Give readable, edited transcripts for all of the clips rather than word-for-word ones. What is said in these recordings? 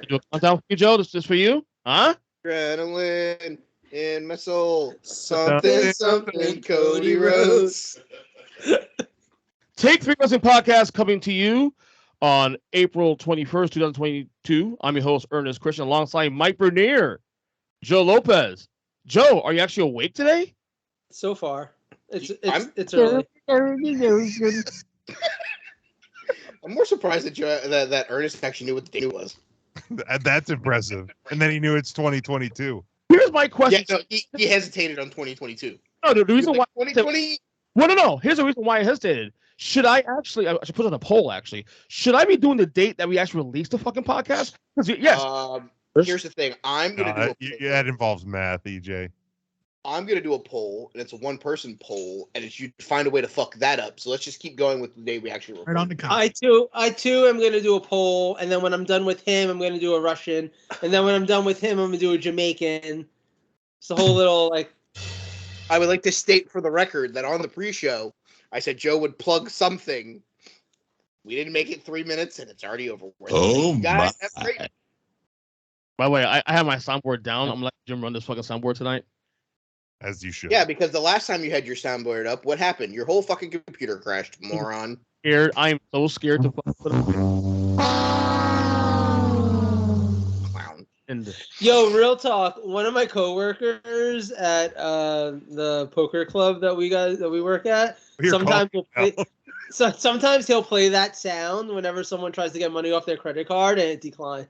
Do a countdown for you, Joe. This is for you, huh? Adrenaline in my soul. Something, Cody Rhodes. Take 3 Wrestling Podcast coming to you on April 21st, 2022. I'm your host, Earnest Christian, alongside Mike Bernier, Joe Lopez. Joe, are you actually awake today? So far. It's early. I'm more surprised that Ernest actually knew what the day was. That's impressive. And then he knew it's 2022. Here's my question. Yeah, no, he hesitated on 2022. No, the reason why 2020. No. Here's the reason why I hesitated. I should put it on a poll, actually. Should I be doing the date that we actually released the fucking podcast? Yes. Here's the thing. I'm going to do that involves math, EJ. I'm going to do a poll, and it's a one-person poll, and it's you find a way to fuck that up. So let's just keep going with the day we actually recorded. Right on the count. I too am going to do a poll, and then when I'm done with him, I'm going to do a Russian, and then when I'm done with him, I'm going to do a Jamaican. It's a whole little, like... I would like to state for the record that on the pre-show, I said Joe would plug something. We didn't make it 3 minutes, and it's already over. Oh, guys, that's great. By the way, I have my soundboard down. I'm letting Jim run this fucking soundboard tonight. As you should. Yeah, because the last time you had your soundboard up, what happened? Your whole fucking computer crashed, moron. Scared. I am so scared to fucking put it Clown. Yo, real talk. One of my coworkers at the poker club that we work at, sometimes he'll play that sound whenever someone tries to get money off their credit card and it declines.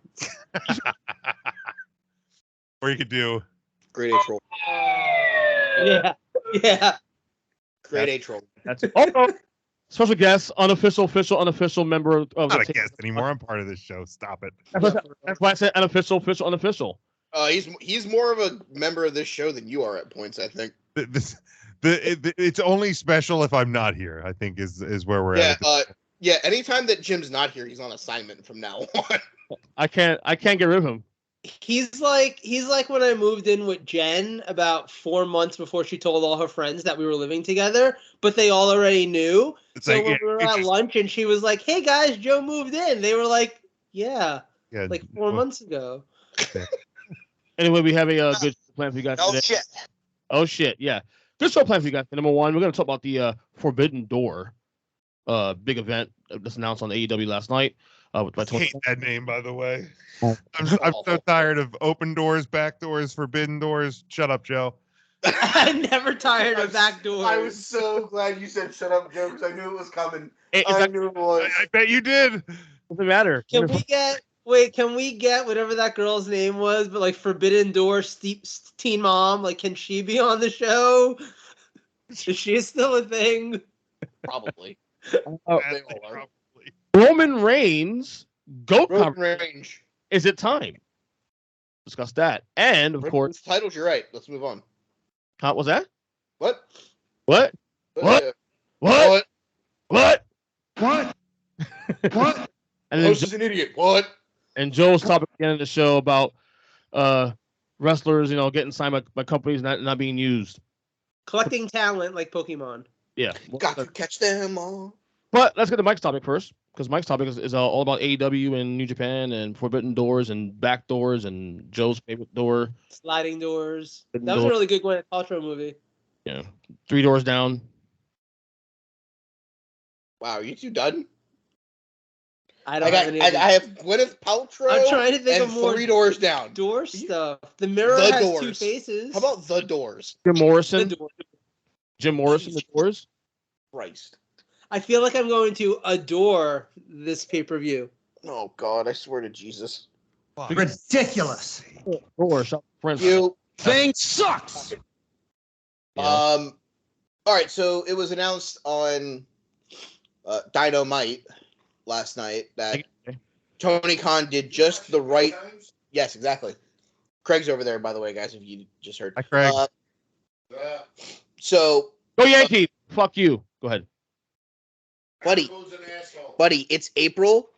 Or you could do Great A troll. Yeah. Great A troll. That's special guest, unofficial member of I'm not a guest anymore. I'm part of this show. Stop it. That's why I said unofficial. He's more of a member of this show than you are at points, I think. It's only special if I'm not here, I think is where we're at. Yeah, anytime that Jim's not here, he's on assignment from now on. I can't get rid of him. He's like when I moved in with Jen about 4 months before she told all her friends that we were living together, but they all already knew. It's so like, when we were at lunch and she was like, "Hey guys, Joe moved in," they were like, "Yeah, like 4 months ago." Anyway, we have a good plan for you guys today. Oh shit, yeah. Good show plan for you guys. Number one, we're going to talk about the Forbidden Door big event that's announced on AEW last night. I hate that name, by the way. I'm so tired of open doors, back doors, forbidden doors. Shut up, Joe. I'm never tired of back doors. I was so glad you said "shut up," Joe, because I knew it was coming. I knew it was. I bet you did. Doesn't matter. Can we get whatever that girl's name was, but like Forbidden Door teen mom? Like, can she be on the show? Is she still a thing? Probably. Probably. Roman Reigns GOAT Range. Is it time? Discuss that. And of course, titles, you're right. Let's move on. What was that? What? What? And then Host is an idiot. What? And Joe's topic at the end of the show about wrestlers, getting signed by companies not being used. Collecting talent like Pokemon. Yeah. Got to catch them all. But let's get to Mike's topic first, because Mike's topic is all about AEW and New Japan and Forbidden Doors and back doors and Joe's favorite door. Sliding doors. That was a really good Gwyneth Paltrow movie. Yeah. 3 Doors Down. Wow, are you two done? I have Gwyneth Paltrow. I'm trying to think of more 3 Doors Down. Door stuff. The Mirror has Doors. 2 faces. How about The Doors? Jim Morrison. The Doors. Jim Morrison, The Doors. Christ. I feel like I'm going to adore this pay-per-view. Oh, God, I swear to Jesus. Ridiculous. You thing sucks. Yeah. All right, so it was announced on Dynamite last night that Tony Khan did just the right. Yes, exactly. Craig's over there, by the way, guys. If you just heard. Hi, Craig. So. Go Yankees. Fuck you. Go ahead. Buddy, it's April.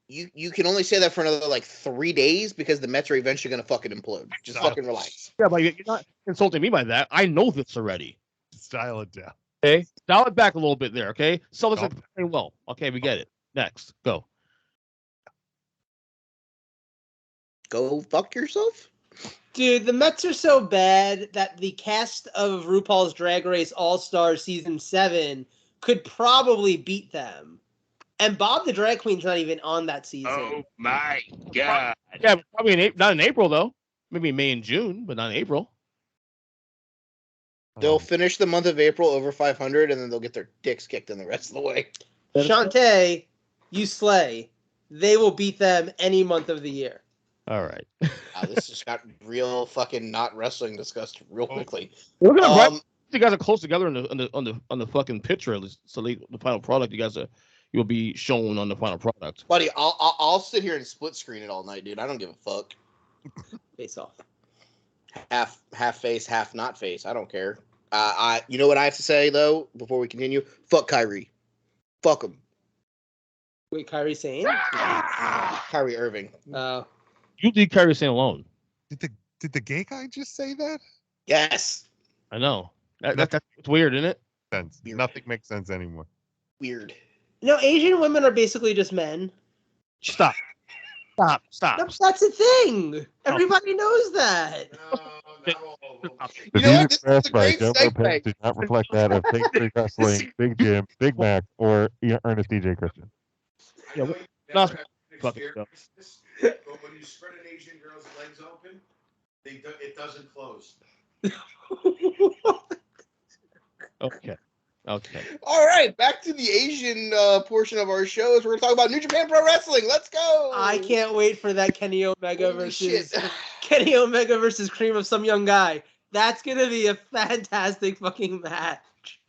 You can only say that for another like 3 days because the Mets are eventually going to fucking implode. Just fucking relax. Yeah, but you're not insulting me by that. I know this already. Style it down. Okay, dial it back a little bit there. Okay, sell this playing well. Okay, we get it. Next, go. Go fuck yourself. Dude, the Mets are so bad that the cast of RuPaul's Drag Race All-Star Season 7 could probably beat them. And Bob the Drag Queen's not even on that season. Oh my god! Yeah, probably not in April though. Maybe May and June, but not in April. They'll finish the month of April over 500, and then they'll get their dicks kicked in the rest of the way. Shantae, you slay. They will beat them any month of the year. All right. Wow, this just got real fucking not wrestling discussed real quickly. We're gonna you guys are close together on the fucking picture at least. So the final product you'll be shown on the final product. Buddy, I'll sit here and split screen it all night, dude. I don't give a fuck. Face off. Half face, half not face. I don't care. You know what I have to say though before we continue? Fuck Kyrie. Fuck him. Wait, Kyrie Sane? Kyrie Irving. You leave Kyrie Sane alone. Did the gay guy just say that? Yes. I know. That's weird, isn't it? Sense. Weird. Nothing makes sense anymore. Weird. No, Asian women are basically just men. Stop. No, that's a thing. Everybody knows that. The You know views what? This is a expressed by great Joe Lopez segue. do not reflect that of Think Free Wrestling, Big Jim, Big Mac, or Earnest EJ Christian. Yeah, I know no, you've never had an fucking experience this, but when you spread an Asian girl's legs open, it doesn't close. Okay. All right, back to the Asian portion of our show. As we're going to talk about New Japan Pro Wrestling. Let's go. I can't wait for that Kenny Omega Holy versus shit. Kenny Omega versus Cream of some young guy. That's gonna be a fantastic fucking match.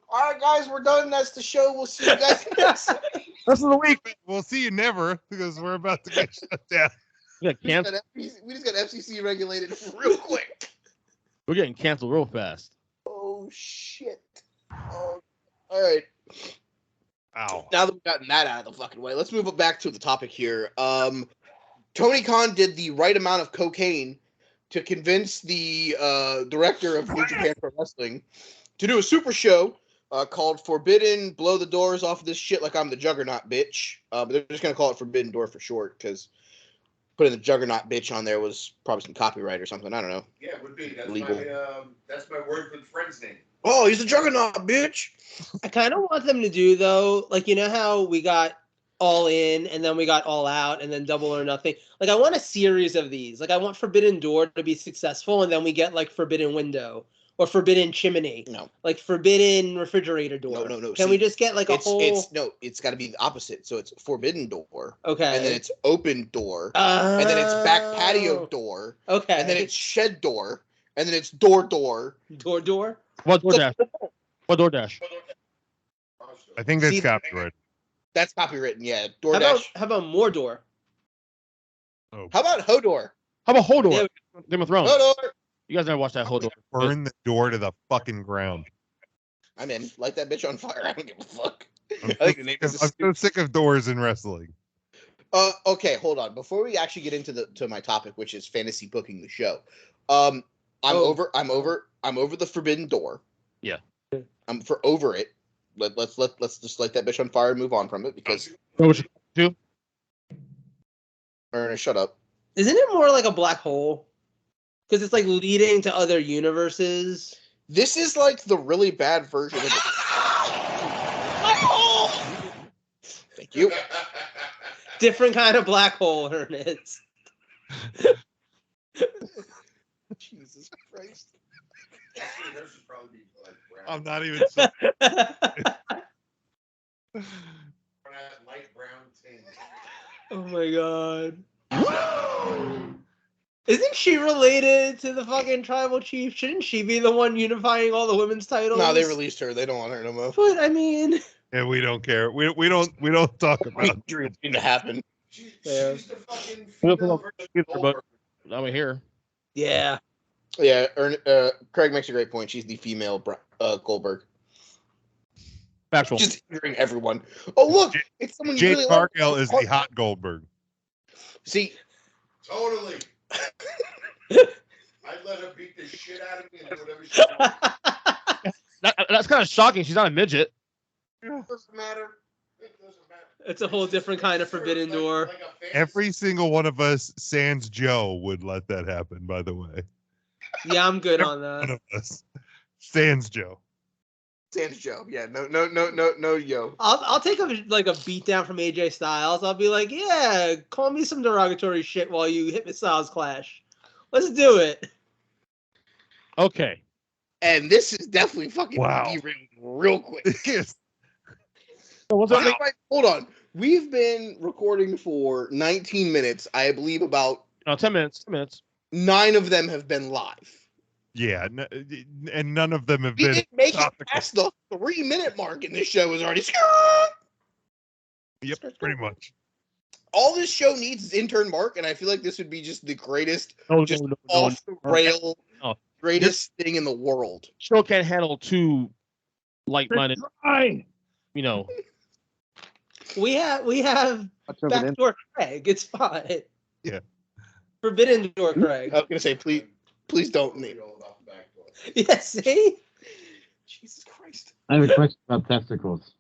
All right, guys, we're done. That's the show. We'll see you guys next week. Rest of the week. We'll see you never because we're about to get shut down. We got We just got FCC regulated real quick. We're getting canceled real fast. Oh, shit. Oh, all right. Ow. Now that we've gotten that out of the fucking way, let's move back to the topic here. Tony Khan did the right amount of cocaine to convince the director of New Japan Pro Wrestling to do a super show called Forbidden. Blow the doors off of this shit like I'm the Juggernaut, bitch. But they're just going to call it Forbidden Door for short because putting the Juggernaut bitch on there was probably some copyright or something. I don't know. Yeah, it would be. Legal. That's my word for the friend's name. Oh, he's the Juggernaut, bitch. I kind of want them to do though, like you know how we got All In and then we got All Out and then Double or Nothing. Like I want a series of these. Like I want Forbidden Door to be successful and then we get like Forbidden Window or Forbidden Chimney. No. Like Forbidden Refrigerator Door. No. Can we just get like a whole? It's got to be the opposite. So it's Forbidden Door. Okay. And then it's Open Door. And then it's Back Patio Door. Okay. And then it's Shed Door. And then it's Door. Door. What DoorDash? What DoorDash? I think that's See, copyright. That's copywritten, yeah. How DoorDash. about Mordor? Oh. How about Hodor? How about Hodor? Yeah. Game of Thrones. Hodor. You guys never watched that Hodor? Burn the door to the fucking ground. I'm in. Light that bitch on fire. I don't give a fuck. I'm I think the name is so sick of doors in wrestling. Okay, hold on. Before we actually get into my topic, which is fantasy booking the show, I'm over the Forbidden Door. Yeah. I'm over it. Let's just light that bitch on fire and move on from it because. Ernest, shut up. Isn't it more like a black hole? Because it's like leading to other universes. This is like the really bad version of it. Thank you. Different kind of black hole, Ernest. Jesus Christ. Hers would probably be like brown. I'm not even. So- Light brown tinge. Oh my god. Isn't she related to the fucking tribal chief? Shouldn't she be the one unifying all the women's titles? No, they released her. They don't want her no more. But I mean, yeah, we don't care. We don't talk about. Dream to happen. She's Yeah. the fucking We'll female put version of Goldberg. I'm here. yeah. Yeah, Craig makes a great point. She's the female Goldberg. Factual. Just hearing everyone. Oh, look, it's someone you Jade really Cargill love. is the hot Goldberg. See, Totally. I'd let her beat the shit out of me and do whatever she wants. That's kind of shocking. She's not a midget. It doesn't matter. It doesn't matter. It's a whole different kind of forbidden door. Every single one of us, sans Joe, would let that happen. By the way, Yeah, I'm good on one that. of us, sans Joe. Sans Joe. Yeah, no, yo. I'll take a beat down from AJ Styles. I'll be like, yeah, call me some derogatory shit while you hit me Styles clash. Let's do it. Okay. And this is definitely fucking Wow. real quick. Yes. So what's up? Hold on. We've been recording for 19 minutes. I believe about 10 minutes. 10 minutes. 9 of them have been live. Yeah, and none of them have We been. didn't make it past the 3-minute mark, and this show is already. Yep, pretty much. All this show needs is intern Mark, and I feel like this would be just the greatest, off the rail, greatest thing in the world. Show can't handle 2 like-minded. You know. We have backdoor Craig. It's fine. Yeah. Forbidden door Craig. I was gonna say, please don't name. Yeah, see? Jesus Christ. I have a question about testicles.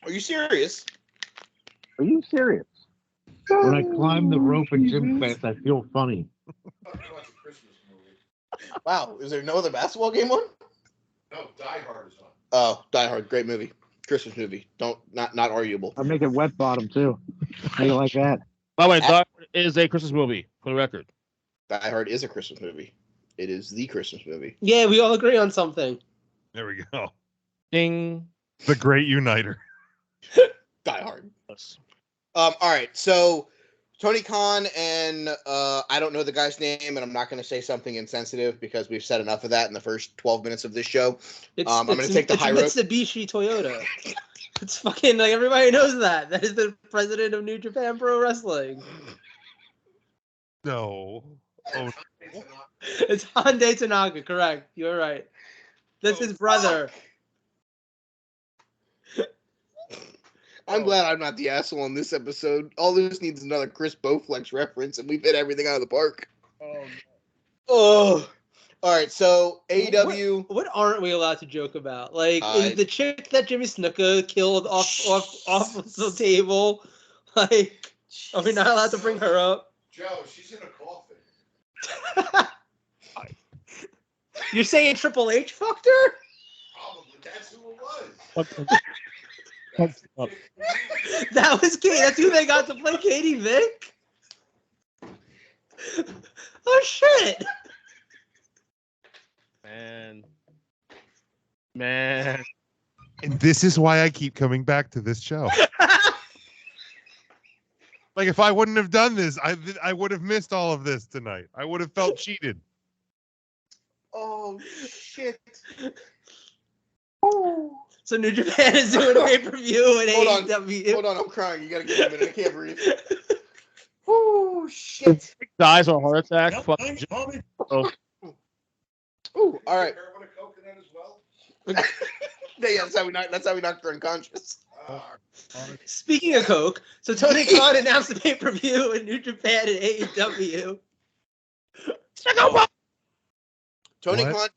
Are you serious? Are you serious? When I climb the rope in gym class, I feel funny. Wow, is there no other basketball game on? No, Die Hard is on. Oh, Die Hard, great movie. Christmas movie. Not arguable. I make it wet bottom too. How you like that? By the way, Die Hard is a Christmas movie, for the record. Die Hard is a Christmas movie. It is the Christmas movie. Yeah, we all agree on something. There we go. Ding. The great uniter. Die Hard. All right, so Tony Khan and I don't know the guy's name, and I'm not going to say something insensitive because we've said enough of that in the first 12 minutes of this show. I'm going to take the high road. It's Mitsubishi Toyota. It's fucking like everybody knows that. That is the president of New Japan Pro Wrestling. No. Oh, It's Hyundai Tanaka, correct. You're right. That's his brother. I'm glad I'm not the asshole on this episode. All this needs is another Chris Bowflex reference, and we've hit everything out of the park. Oh. All right, so AEW. What aren't we allowed to joke about? Like, is the chick that Jimmy Snuka killed off the table? Like, are we not allowed to bring her up? Joe, she's in a coffin. You're saying Triple H fucked her? Probably. That's who it was. That was Katie. That's who they got to play Katie Vick? Oh, shit. Man. and this is why I keep coming back to this show. Like, if I wouldn't have done this, I would have missed all of this tonight. I would have felt cheated. Oh, shit. So New Japan is doing a pay-per-view and AEW. Hold on, I'm crying. You gotta give me a minute. I can't breathe. Oh, shit. Dies of a heart attack. Fuck. Oh. Ooh, all right. Heroin and coconut as well? Yeah, that's how we knocked her unconscious. Speaking of Coke, so Tony Khan announced the pay-per-view in New Japan and AEW. Tony Khan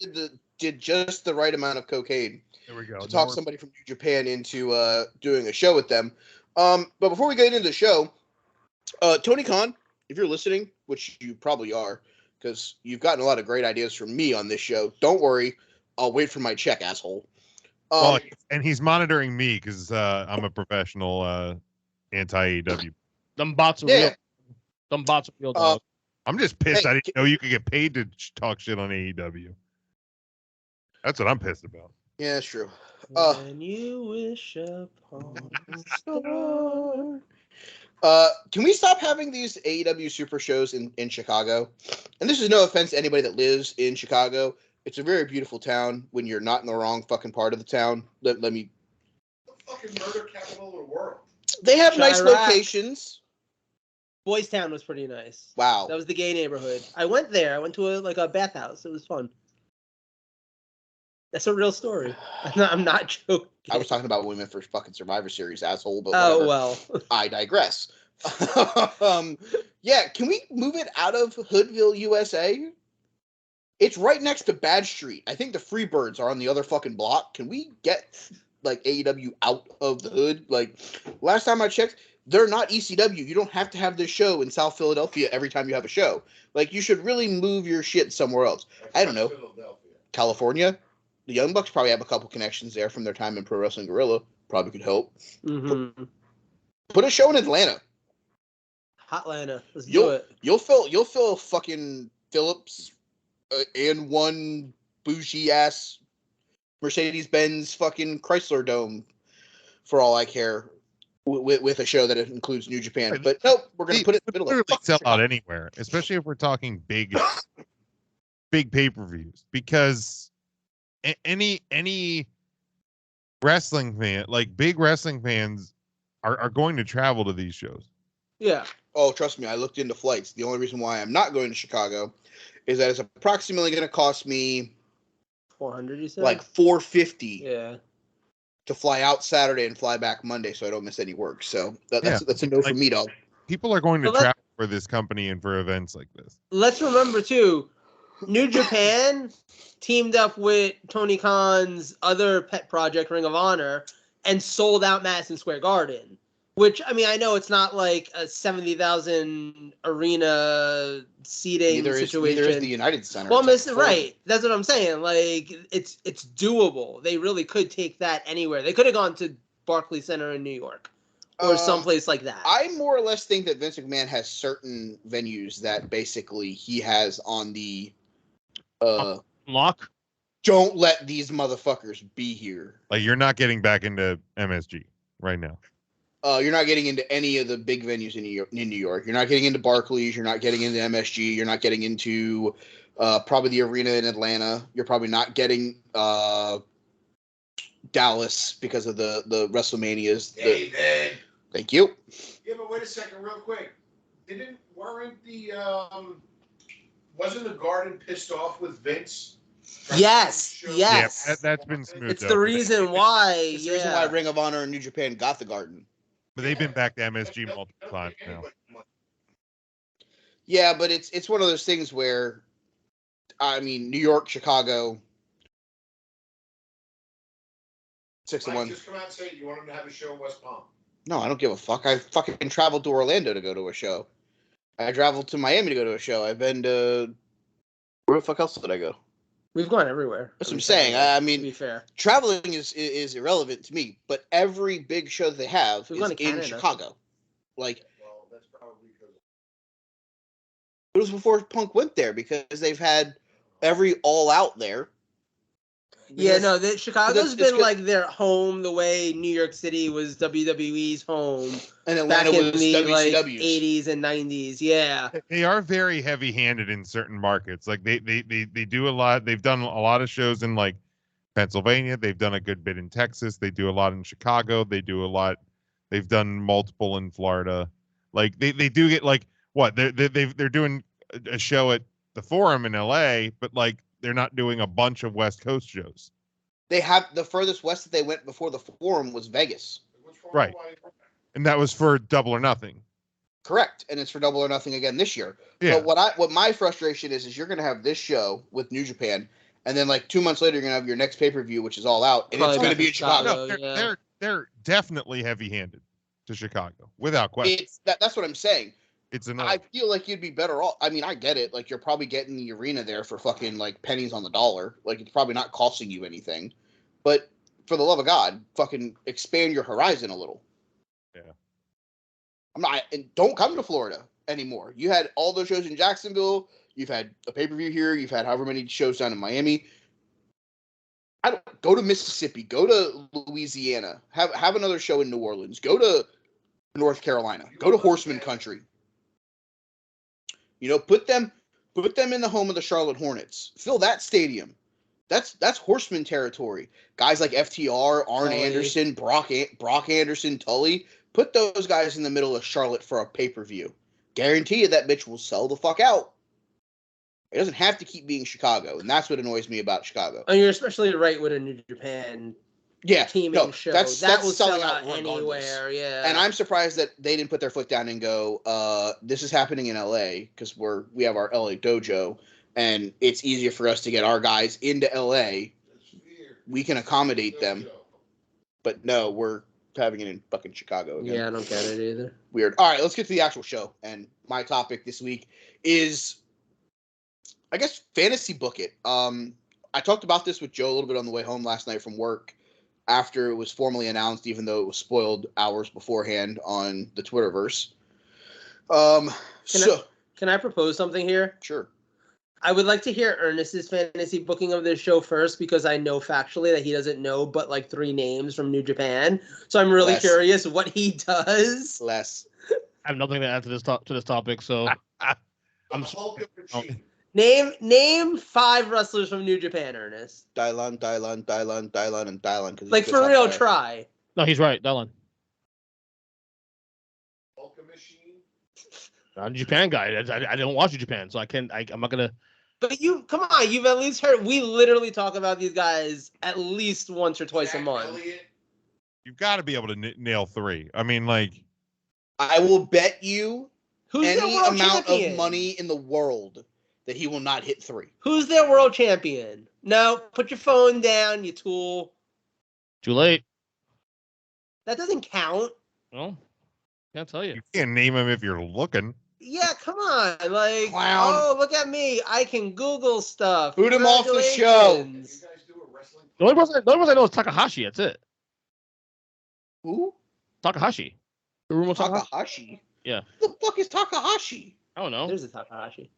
did just the right amount of cocaine There we go. to talk somebody from New Japan into doing a show with them. But before we get into the show, Tony Khan, if you're listening, which you probably are, because you've gotten a lot of great ideas from me on this show, don't worry. I'll wait for my check, asshole. And he's monitoring me because I'm a professional anti-AEW. Them bots are real. Them bots are real, dog. I'm just pissed I didn't know you could get paid to talk shit on AEW. That's what I'm pissed about. Yeah, it's true. When you wish upon a star. Can we stop having these AEW super shows in Chicago? And this is no offense to anybody that lives in Chicago. It's a very beautiful town when you're not in the wrong fucking part of the town. Let me... The fucking murder capital of the world. They have nice Chirac. locations. Boys Town was pretty nice. Wow. That was the gay neighborhood. I went there. I went to a bathhouse. It was fun. That's a real story. I'm not joking. I was talking about women for fucking Survivor Series, asshole. But oh, whatever. well. I digress. Yeah, can we move it out of Hoodville, USA? It's right next to Bad Street. I think the Freebirds are on the other fucking block. Can we get like AEW out of the hood. Like last time I checked, they're not ECW. You don't have to have this show in South Philadelphia every time you have a show. Like you should really move your shit somewhere else. I don't know. California. The Young Bucks probably have a couple connections there from their time in Pro Wrestling Guerrilla. Probably could help. Mm-hmm. Put a show in Atlanta. Hotlanta. Let's do it. You'll fill fucking Phillips and one bougie ass Mercedes-Benz fucking Chrysler Dome for all I care with a show that includes New Japan. But nope, we're gonna put it in the middle of sell out anywhere, especially if we're talking big pay-per-views, because any wrestling fan, like big wrestling fans, are going to travel to these shows. Yeah. Oh, trust me, I looked into flights. The only reason why I'm not going to Chicago is that it's approximately going to cost me $400. You said like $450. Yeah. To fly out Saturday and fly back Monday, so I don't miss any work. So that's a no for me, dog. People are going to travel for this company and for events like this. Let's remember too, New Japan teamed up with Tony Khan's other pet project, Ring of Honor, and sold out Madison Square Garden. Which, I mean, I know it's not like a 70,000 arena seating situation. Neither is the United Center. Well, right. That's what I'm saying. Like, it's doable. They really could take that anywhere. They could have gone to Barclays Center in New York or someplace like that. I more or less think that Vince McMahon has certain venues that basically he has on the lock. Don't let these motherfuckers be here. Like, you're not getting back into MSG right now. You're not getting into any of the big venues in New York. You're not getting into Barclays. You're not getting into MSG. You're not getting into probably the arena in Atlanta. You're probably not getting Dallas because of the WrestleManias. Thank you. Yeah, but wait a second, real quick. Wasn't the Garden pissed off with Vince? Yes. Yeah, that's been smooth. It's the reason why. It's the reason why Ring of Honor and New Japan got the Garden. But they've been back to MSG multiple times now. Yeah, but it's one of those things where, I mean, New York, Chicago, 6-1. Just come out and say you want him to have a show in West Palm. No, I don't give a fuck. I fucking traveled to Orlando to go to a show. I traveled to Miami to go to a show. I've been to... Where the fuck else did I go? We've gone everywhere. That's what I'm saying. I mean, to be fair, traveling is irrelevant to me, but every big show that they have is in Chicago. Like, well, that's probably because it was before Punk went there, because they've had every All Out there. Yeah, no, Chicago's been like their home the way New York City was WWE's home. And Atlanta was WCW's. Like 80s and 90s, yeah. They are very heavy-handed in certain markets. Like they do a lot. They've done a lot of shows in like Pennsylvania. They've done a good bit in Texas. They do a lot in Chicago. They do a lot. They've done multiple in Florida. Like they do get like what they're doing a show at the Forum in LA, but like they're not doing a bunch of West Coast shows. They have the furthest west that they went before the Forum was Vegas. Right. And that was for Double or Nothing. Correct. And it's for Double or Nothing again this year. Yeah. But what my frustration is you're going to have this show with New Japan, and then like 2 months later you're going to have your next pay-per-view, which is All Out, and it's going to be in Chicago. No, they're definitely heavy-handed to Chicago, without question. That's what I'm saying. It's annoying. I feel like you'd be better off. I mean, I get it. Like, you're probably getting the arena there for fucking, like, pennies on the dollar. Like, it's probably not costing you anything. But for the love of God, fucking expand your horizon a little. Yeah. And don't come to Florida anymore. You had all those shows in Jacksonville. You've had a pay-per-view here. You've had however many shows down in Miami. Go to Mississippi. Go to Louisiana. Have another show in New Orleans. Go to North Carolina. Go to Horseman Country. You know, put them in the home of the Charlotte Hornets. Fill that stadium. That's Horseman territory. Guys like FTR, Arn Anderson, Brock Anderson, Tully. Put those guys in the middle of Charlotte for a pay-per-view. Guarantee you that bitch will sell the fuck out. It doesn't have to keep being Chicago, and that's what annoys me about Chicago. And you're especially right with a New Japan teaming show. That will sell out anywhere, yeah. And I'm surprised that they didn't put their foot down and go, this is happening in LA, because we have our LA dojo, and it's easier for us to get our guys into LA. We can accommodate them. But no, we're having it in fucking Chicago again. Yeah, I don't get it either. Weird. All right, let's get to the actual show. And my topic this week is, I guess, fantasy book it. I talked about this with Joe a little bit on the way home last night from work after it was formally announced, even though it was spoiled hours beforehand on the Twitterverse. Can I propose something here? Sure. I would like to hear Ernest's fantasy booking of this show first, because I know factually that he doesn't know but like 3 names from New Japan. So I'm really curious what he does. Less. I have nothing to add to this topic, so I'm Name 5 wrestlers from New Japan, Ernest. Dylan, and Dylan. Like for real, try. No, he's right. Dylan. I'm a Japan guy. I don't watch Japan, so I'm not gonna. But come on, you've at least heard. We literally talk about these guys at least once or twice a month. You've got to be able to nail 3. I mean, like, I will bet you who's any amount of money in the world that he will not hit 3. Who's their world champion? No, put your phone down, you tool. Too late. That doesn't count. Well, can't tell you. You can't name him if you're looking. Yeah, come on. Like, Clown. Oh, look at me. I can Google stuff. Boot him off the show. Congratulations. The only person I know is Takahashi. That's it. Who? Takahashi. Hiromu Takahashi? Yeah. Who the fuck is Takahashi? I don't know. There's a Takahashi.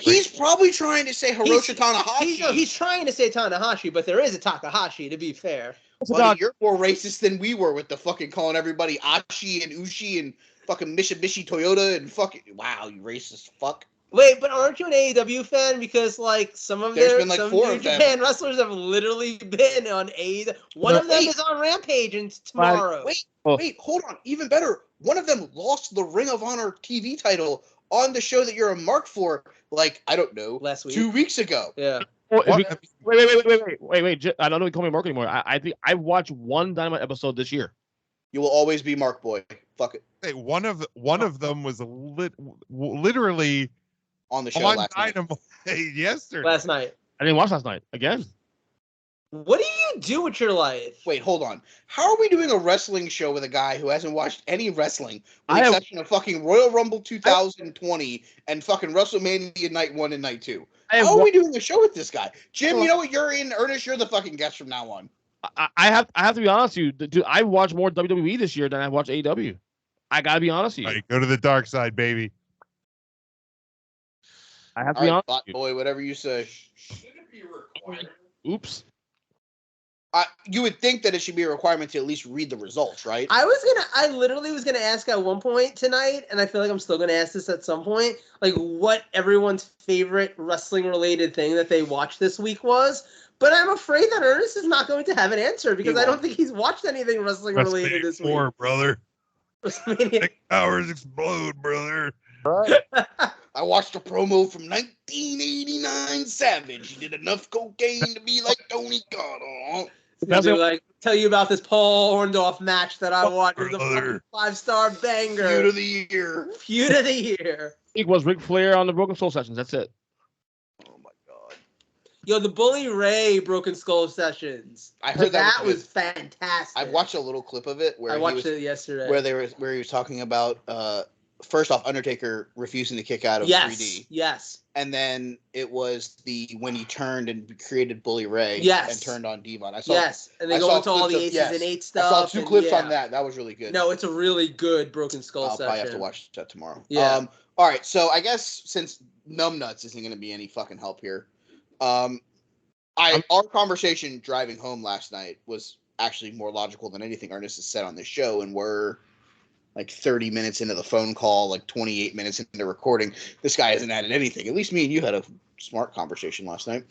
He's probably trying to say Hiroshi Tanahashi. He's trying to say Tanahashi, but there is a Takahashi, to be fair. Buddy, you're more racist than we were with the fucking calling everybody Ashi and Ushi and fucking Mitsubishi Toyota and fucking... Wow, you racist fuck. Wait, but aren't you an AEW fan? Because, like, some of There's been, like, some 4 New of them. Japan wrestlers have literally been on AEW. One of them is on Rampage tomorrow. Wait, hold on. Even better, one of them lost the Ring of Honor TV title on the show that you're a mark for, like, I don't know, last week. 2 weeks ago. Yeah. Wait. I don't know if you call me Mark anymore. I think I watched one Dynamite episode this year. You will always be Mark Boy. Fuck it. Hey, one of them was literally on the show last night. Yesterday. Last night. I didn't watch last night again. What do you do with your life? Wait, hold on. How are we doing a wrestling show with a guy who hasn't watched any wrestling, with the exception of fucking Royal Rumble 2020 and fucking WrestleMania Night 1 and Night 2? How are we doing a show with this guy? Jim, you know what? You're in Ernest. You're the fucking guest from now on. I have to be honest with you, dude. I watched more WWE this year than I watched AEW. I gotta be honest with you. Right, go to the dark side, baby. I have to be honest. Bot boy, whatever you say. Should it be required? Oops. You would think that it should be a requirement to at least read the results, right? I literally was gonna ask at one point tonight, and I feel like I'm still gonna ask this at some point, like what everyone's favorite wrestling related thing that they watched this week was. But I'm afraid that Ernest is not going to have an answer because I don't think he's watched anything wrestling related this week. Brother. WrestleMania. Powers explode, brother. I watched a promo from 1989 Savage. He did enough cocaine to be like Tony Khan. Like tell you about this Paul Orndorff match that I watched. It was a 5-star banger. Feud of the year. Feud of the year. It was Ric Flair on the Broken Soul Sessions. That's it. Oh my god. Yo, the Bully Ray Broken Skull Sessions. I heard that was fantastic. I watched a little clip of it where I watched it yesterday. Where he was talking about first off Undertaker refusing to kick out of 3D. Yes. And then it was when he turned and created Bully Ray and turned on Devon. I saw and they go into all the aces and 8 stuff. I saw 2 clips on that. That was really good. No, it's a really good Broken Skull session. I'll probably have to watch that tomorrow. Yeah. All right, so I guess since Numbnuts isn't going to be any fucking help here, our conversation driving home last night was actually more logical than anything Ernest has said on this show, and we're like 30 minutes into the phone call, like 28 minutes into recording. This guy hasn't added anything. At least me and you had a smart conversation last night.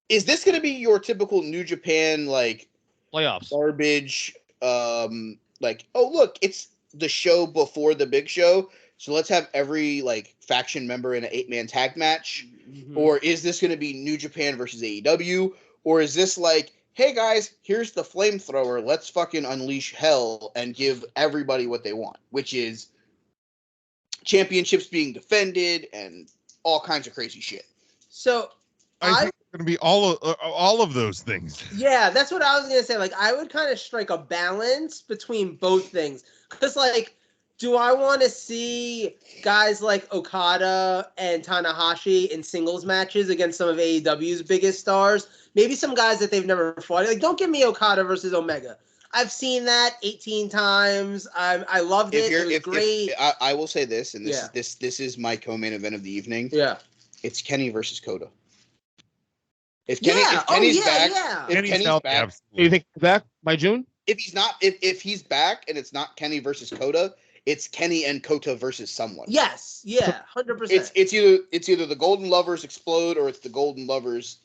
Is this going to be your typical New Japan, like, playoffs garbage? Like, oh, look, it's the show before the big show, so let's have every, like, faction member in an 8-man tag match? Mm-hmm. Or is this going to be New Japan versus AEW? Or is this like, hey guys, here's the flamethrower, let's fucking unleash hell and give everybody what they want, which is championships being defended and all kinds of crazy shit. So going to be all of those things. Yeah, that's what I was gonna say. Like, I would kind of strike a balance between both things, because like, do I want to see guys like Okada and Tanahashi in singles matches against some of AEW's biggest stars? Maybe some guys that they've never fought. Like, don't give me Okada versus Omega. I've seen that 18 times. I loved it. It was great. I will say this, and this is my co-main event of the evening. Yeah, it's Kenny versus Kota. If Kenny's back, if Kenny's back, do you think he's back by June? If he's not, if he's back and it's not Kenny versus Kota, it's Kenny and Kota versus someone. Yes, yeah, 100%. It's either the Golden Lovers explode or it's the Golden Lovers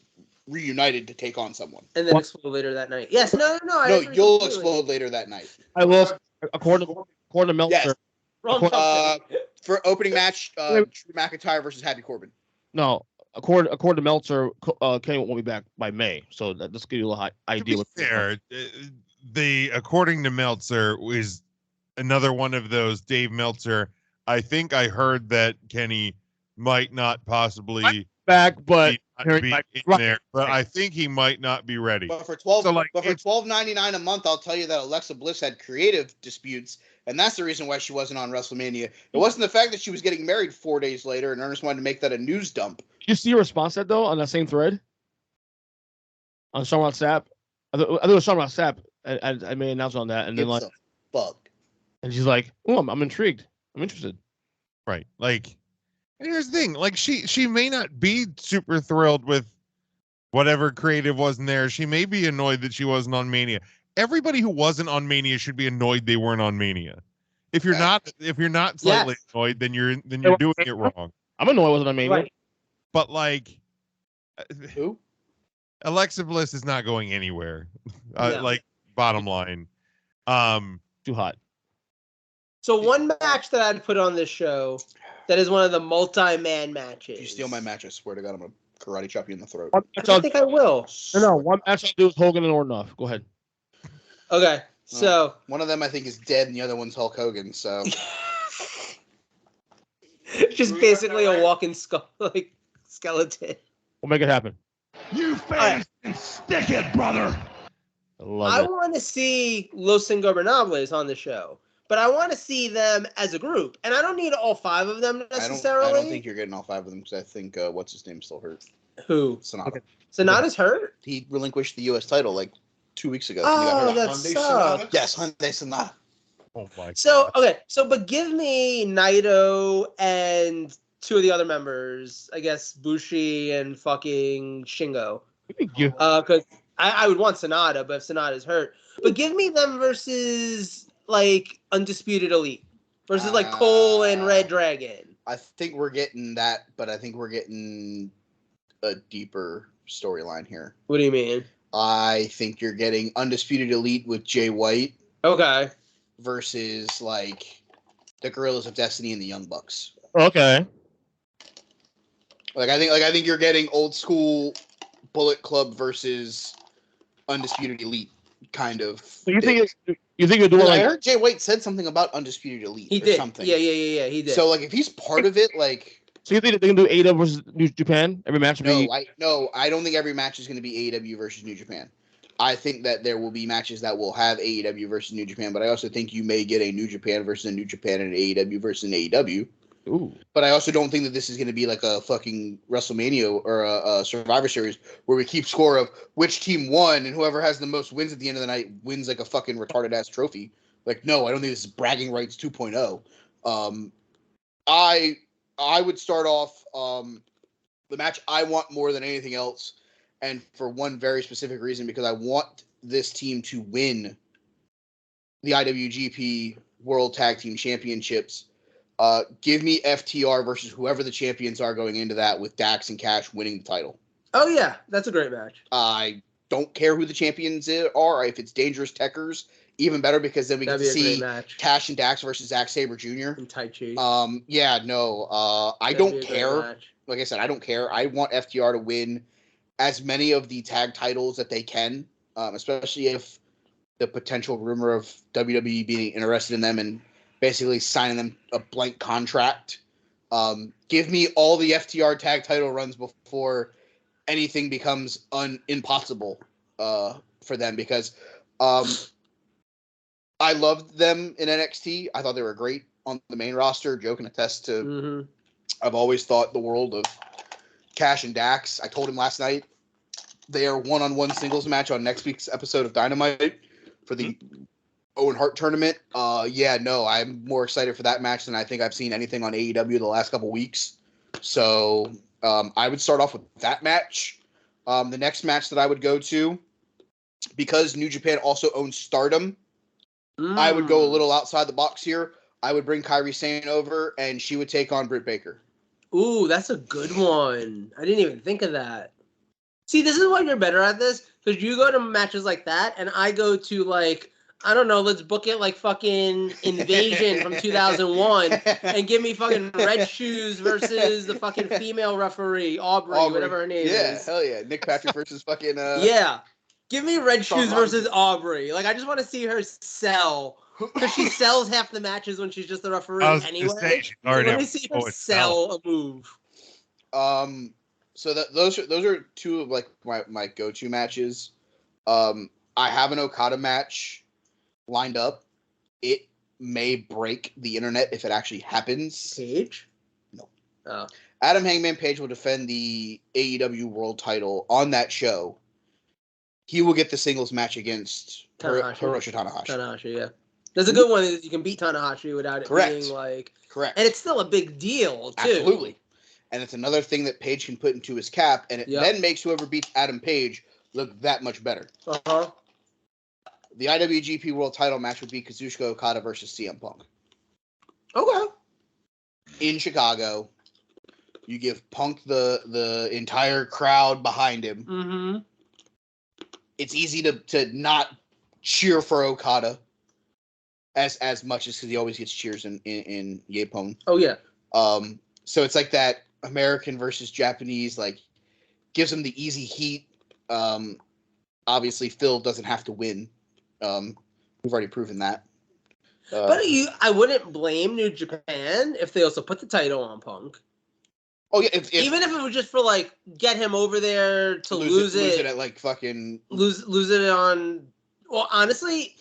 reunited to take on someone. And then explode later that night. Yes, no. No, you'll explode later that night. I will, according to Meltzer. Yes. For opening match, Drew McIntyre versus Happy Corbin. No, according to Meltzer, Kenny won't be back by May. So let's give you a little idea. To be fair, according to Meltzer is another one of those Dave Meltzer. I think I heard that Kenny might not possibly back, but be in there. But I think he might not be ready. But for $12.99 a month, I'll tell you that Alexa Bliss had creative disputes, and that's the reason why she wasn't on WrestleMania. It wasn't the fact that she was getting married 4 days later, and Ernest wanted to make that a news dump. Did you see your response to that though on that same thread? On Sean Sapp, I think it was Sean Sapp. I made an announcement on that, and then It's a bug. And she's like, "Oh, I'm intrigued. I'm interested." Right. Like, here's the thing. Like, she may not be super thrilled with whatever creative wasn't there. She may be annoyed that she wasn't on Mania. Everybody who wasn't on Mania should be annoyed they weren't on Mania. If you're not slightly annoyed, then you're doing it wrong. I'm annoyed I wasn't on Mania. Right. But like, who? Alexa Bliss is not going anywhere. No. Like, bottom line, Too hot. So one match that I'd put on this show that is one of the multi-man matches. If you steal my match, I swear to God, I'm going to karate chop you in the throat. I don't think I will. No. One match I'll do is Hogan and Orndorff. Go ahead. Okay, so one of them I think is dead, and the other one's Hulk Hogan. So just basically a walking skeleton. We'll make it happen. You fans can stick it, brother. I want to see Los Ingobernables on the show, but I want to see them as a group, and I don't need all 5 of them necessarily. I don't think you're getting all 5 of them because I think what's his name still hurt. Who? Sonata. Okay. Sonata's hurt? He relinquished the U.S. title like 2 weeks ago. Oh, that sucks. Yes, Hyundai Sonata. oh my So, okay, but give me Naito and 2 of the other members, I guess Bushi and fucking Shingo. Because I would want Sonata, but if Sonata's hurt. But give me them versus, like, Undisputed Elite. Versus, like, Cole and Red Dragon. I think we're getting that, but I think we're getting a deeper storyline here. What do you mean? I think you're getting Undisputed Elite with Jay White. Okay. Versus, like, the Guerrillas of Destiny and the Young Bucks. Okay. I think you're getting old school Bullet Club versus Undisputed Elite kind of. So you think you're doing I heard Jay White said something about Undisputed Elite he did. Something. Yeah, he did. So, like, if he's part of it, like. So you think they can do AEW versus New Japan every match? I don't think every match is going to be AEW versus New Japan. I think that there will be matches that will have AEW versus New Japan, but I also think you may get a New Japan versus a New Japan and an AEW versus an AEW. Ooh. But I also don't think that this is going to be like a fucking WrestleMania or a Survivor Series where we keep score of which team won and whoever has the most wins at the end of the night wins like a fucking retarded ass trophy. Like, no, I don't think this is bragging rights 2.0. I would start off the match I want more than anything else, and for one very specific reason, because I want this team to win the IWGP World Tag Team Championships. Give me FTR versus whoever the champions are going into that, with Dax and Cash winning the title. Oh, yeah. That's a great match. I don't care who the champions are. If it's Dangerous Techers, even better, because then we get to see Cash and Dax versus Zack Sabre Jr. And Tai Chi. I don't care. Like I said, I don't care. I want FTR to win as many of the tag titles that they can, especially if the potential rumor of WWE being interested in them and basically signing them a blank contract. Give me all the FTR tag title runs before anything becomes impossible for them, because I loved them in NXT. I thought they were great on the main roster. Joe can attest to. I've always thought the world of Cash and Dax. I told him last night they are one-on-one singles match on next week's episode of Dynamite for the Owen Hart tournament. I'm more excited for that match than I think I've seen anything on AEW the last couple weeks. So I would start off with that match. The next match that I would go to, because New Japan also owns Stardom, I would go a little outside the box here. I would bring Kairi Sane over, and she would take on Britt Baker. Ooh, that's a good one. I didn't even think of that. See, this is why you're better at this, because you go to matches like that, and I go to, like, I don't know, let's book it like fucking Invasion from 2001, and give me fucking Red Shoes versus the fucking female referee, Aubrey. Whatever her name is. Yeah, hell yeah. Nick Patrick versus fucking... Yeah. Give me Red Shoes versus Aubrey. Like, I just want to see her sell. Because she sells half the matches when she's just the referee anyway. Let me see her sell a move. So those are two of like my go-to matches. I have an Okada match lined up. It may break the internet if it actually happens. Page? No. Oh. Adam Hangman Page will defend the AEW World Title on that show. He will get the singles match against Hiroshi Tanahashi. Tanahashi, yeah. That's a good one. You can beat Tanahashi without it being like... Correct. And it's still a big deal, too. Absolutely. And it's another thing that Page can put into his cap, and it then makes whoever beats Adam Page look that much better. Uh-huh. The IWGP World Title match would be Kazuchika Okada versus CM Punk. Okay. In Chicago, you give Punk the entire crowd behind him. Mm-hmm. It's easy to not cheer for Okada as much as because he always gets cheers in Yapon. Oh yeah. So it's like that American versus Japanese, like, gives him the easy heat. Obviously Phil doesn't have to win. We've already proven that. But I wouldn't blame New Japan if they also put the title on Punk. Oh yeah, even if it was just for like get him over there to lose it at like fucking lose it on. Well, honestly,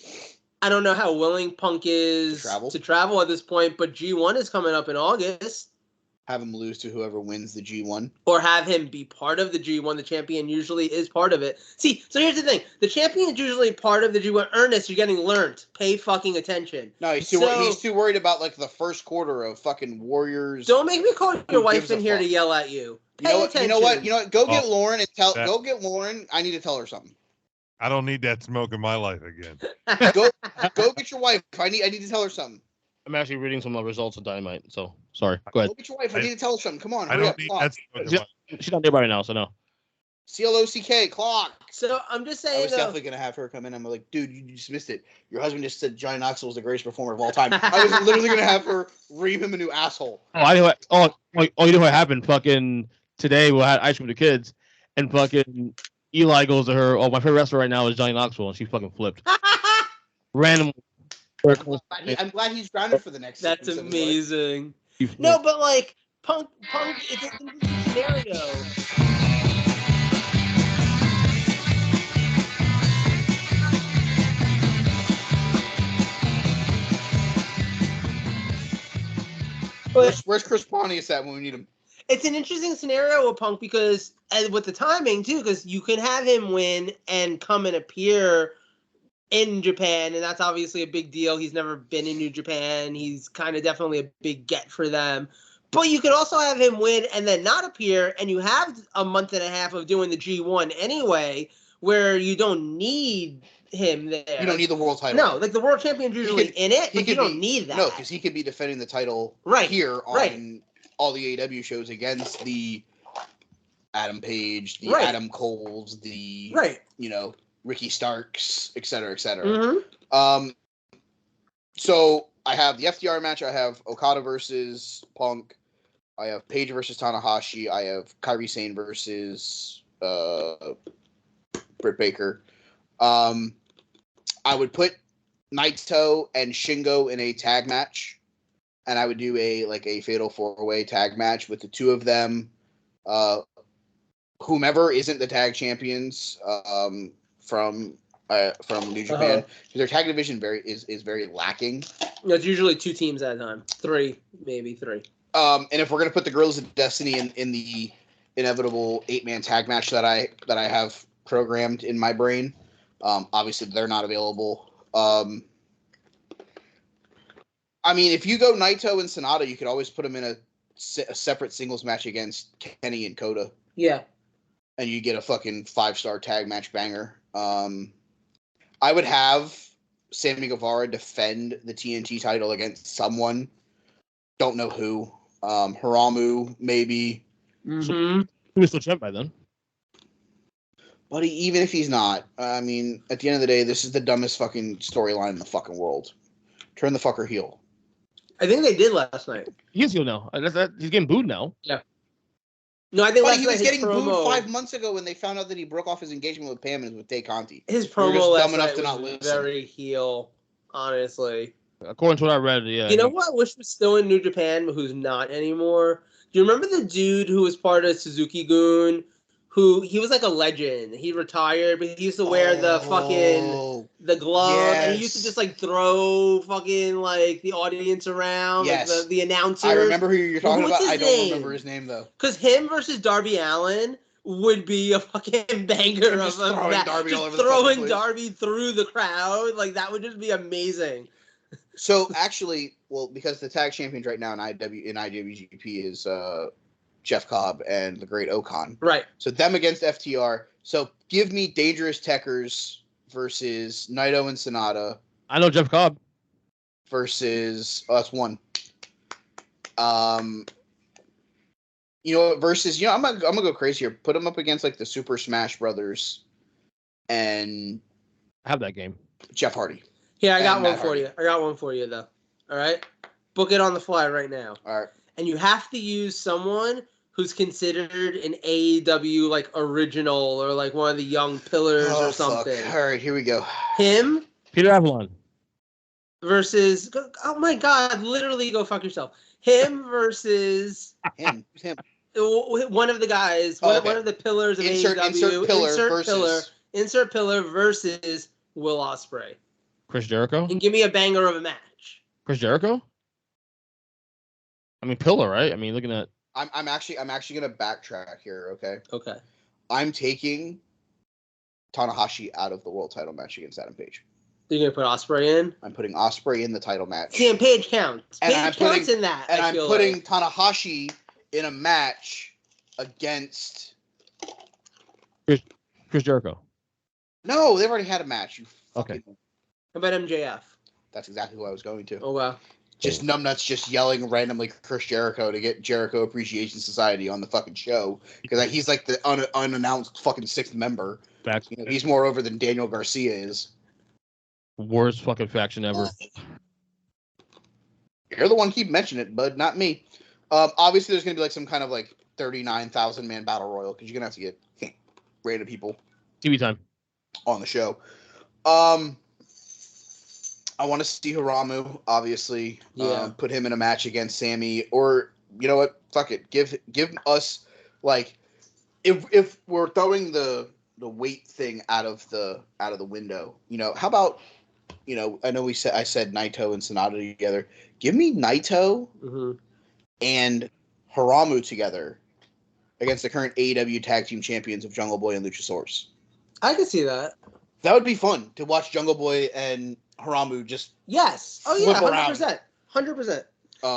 I don't know how willing Punk is to travel at this point, but G1 is coming up in August. Have him lose to whoever wins the G1. Or have him be part of the G1. The champion usually is part of it. See, so here's the thing. The champion is usually part of the G1. Ernest, you're getting learned. Pay fucking attention. No, he's too worried about, like, the first quarter of fucking Warriors. Don't make me call your wife in here to yell at you. Pay attention. You know what? Go get Lauren and go get Lauren. I need to tell her something. I don't need that smoke in my life again. Go get your wife. I need to tell her something. I'm actually reading some results of Dynamite, so sorry. Go ahead. Go get your wife. I need to tell her something. Come on, I don't need that smoke. She's not there right now, so no. CLOCK, clock. So I'm just saying. I was definitely gonna have her come in. I'm like, dude, you just missed it. Your husband just said Johnny Knoxville was the greatest performer of all time. I was literally gonna have her ream him a new asshole. You know what happened? Fucking today we had ice cream with the kids, and fucking Eli goes to her. Oh, my favorite wrestler right now is Johnny Knoxville, and she fucking flipped. Randomly. I'm glad he's grounded for the next. That's amazing. No, but like Punk, it's a scenario. Where's Chris Pontius at when we need him? It's an interesting scenario with Punk because, and with the timing too, because you can have him win and come and appear in Japan, and that's obviously a big deal. He's never been in New Japan. He's kind of definitely a big get for them. But you could also have him win and then not appear, and you have a month and a half of doing the G1 anyway, where you don't need him there. You don't need the world title. No, like the world champion's usually in it, but you don't need that. No, because he could be defending the title here on all the AEW shows against the Adam Page, the Adam Coles, the Ricky Starks, et cetera, et cetera. Mm-hmm. So I have the FTR match. I have Okada versus Punk. I have Page versus Tanahashi. I have Kairi Sane versus Britt Baker. I would put Naito and Shingo in a tag match, and I would do a fatal 4-way tag match with the two of them whomever isn't the tag champions from New Japan. Their tag division is very lacking. It's usually 2 teams at a time, 3, maybe 3. And if we're gonna put the Guerrillas of Destiny in the inevitable 8-man tag match that I have programmed in my brain, obviously they're not available. I mean, if you go Naito and Sonata, you could always put them in a separate singles match against Kenny and Kota. Yeah. And you get a fucking 5-star tag match banger. I would have Sammy Guevara defend the TNT title against someone. Don't know who. Hiramu, maybe. Mm-hmm. He was still champ by then. But even if he's not, I mean, at the end of the day, this is the dumbest fucking storyline in the fucking world. Turn the fucker heel. I think they did last night. He's heel now. He's getting booed now. Yeah. No, I think But last he night was his getting promo, booed 5 months ago when they found out that he broke off his engagement with Pam and was with Tay Conti. His We were promo just last dumb enough night to not was listen. very heel, honestly. According to what I read, yeah. You know who I wish was still in New Japan, but who's not anymore? Do you remember the dude who was part of Suzuki-gun? He was like a legend. He retired, but he used to wear the glove, and he used to just like throw fucking like the audience around, Yes. like the announcers. I remember who you're talking What's about. his I don't name? remember his name though. Because him versus Darby Allin would be a fucking banger Just of throwing that. Darby all Just over the throwing fucking place. Darby through the crowd, like that would just be amazing. So actually, well, because the tag champions right now in IWGP is Jeff Cobb and the Great Okan. Right. So them against FTR. So give me Dangerous Tekkers versus Naito and Sonata I know Jeff Cobb. versus that's one. You know, versus I'm gonna go crazy here. Put them up against like the Super Smash Brothers and I have that game. Jeff Hardy. Here, I got And one Matt for Hardy. you. I got one for you though. All right. Book it on the fly right now. All right. And you have to use someone who's considered an AEW like original or like one of the young pillars or something. Fuck. All right, here we go. Him Peter Avalon. versus oh my god, literally go fuck yourself. Him versus Him. one of the guys, Oh, okay. one of the pillars of Insert AEW. pillar Insert pillar versus Will Ospreay. Chris Jericho. And give me a banger of a match. Chris Jericho. I mean, pillar, right? I mean, looking at. I'm actually gonna backtrack here. Okay. Okay. I'm taking Tanahashi out of the world title match against Adam Page. You're gonna put Ospreay in? I'm putting Ospreay in the title match. Damn, Page counts. And Page I'm counts putting- in that. And I I'm feel putting like. Tanahashi in a match against. Chris Jericho. No, they've already had a match. You Okay. fucking- How about MJF? That's exactly who I was going to. Oh wow. Just numbnuts just yelling randomly Chris Jericho to get Jericho Appreciation Society on the fucking show because he's like the unannounced fucking 6th member. Facts. You know, he's more over than Daniel Garcia is. Worst fucking faction ever. You're the one keep mentioning it, bud, not me. Obviously, there's gonna be like some kind of like 39,000 man battle royal because you're gonna have to get random people TV time. on the show. I want to see Hiramu, obviously. Yeah. Put him in a match against Sammy, or you know what? Fuck it. Give us like if we're throwing the weight thing out of the window. You know, how about I know I said Naito and Sonata together. Give me Naito and Hiramu together against the current AEW Tag Team Champions of Jungle Boy and Luchasaurus. I can see that. That would be fun to watch Jungle Boy and Hiramu just. Yes. Oh yeah, Flip around. 100%. 100%.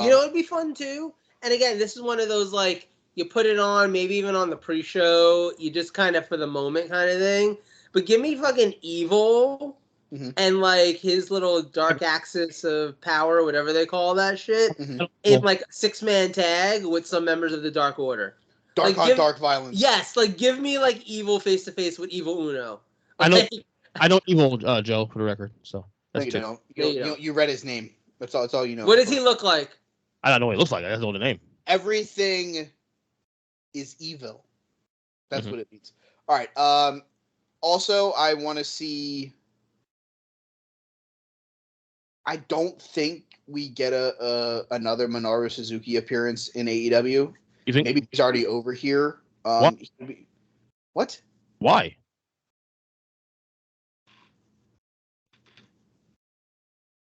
You know, it'd be fun too. And again, this is one of those like you put it on, maybe even on the pre-show, you just kind of for the moment kind of thing. But give me fucking Evil and like his little dark axis of power, whatever they call that shit, in like a 6-man tag with some members of the Dark Order. Dark Like, on dark violence. Yes, like give me like Evil face to face with Evil Uno. I know Evil Joe for the record, so that's You two. know, you know. you read his name. That's all you know. What does he look like? I don't know what he looks like. That's the only name. Everything is evil. That's Mhm. what it means. All right. Also, I want to see. I don't think we get another Minoru Suzuki appearance in AEW. You think? Maybe he's already over here. What? What? Why?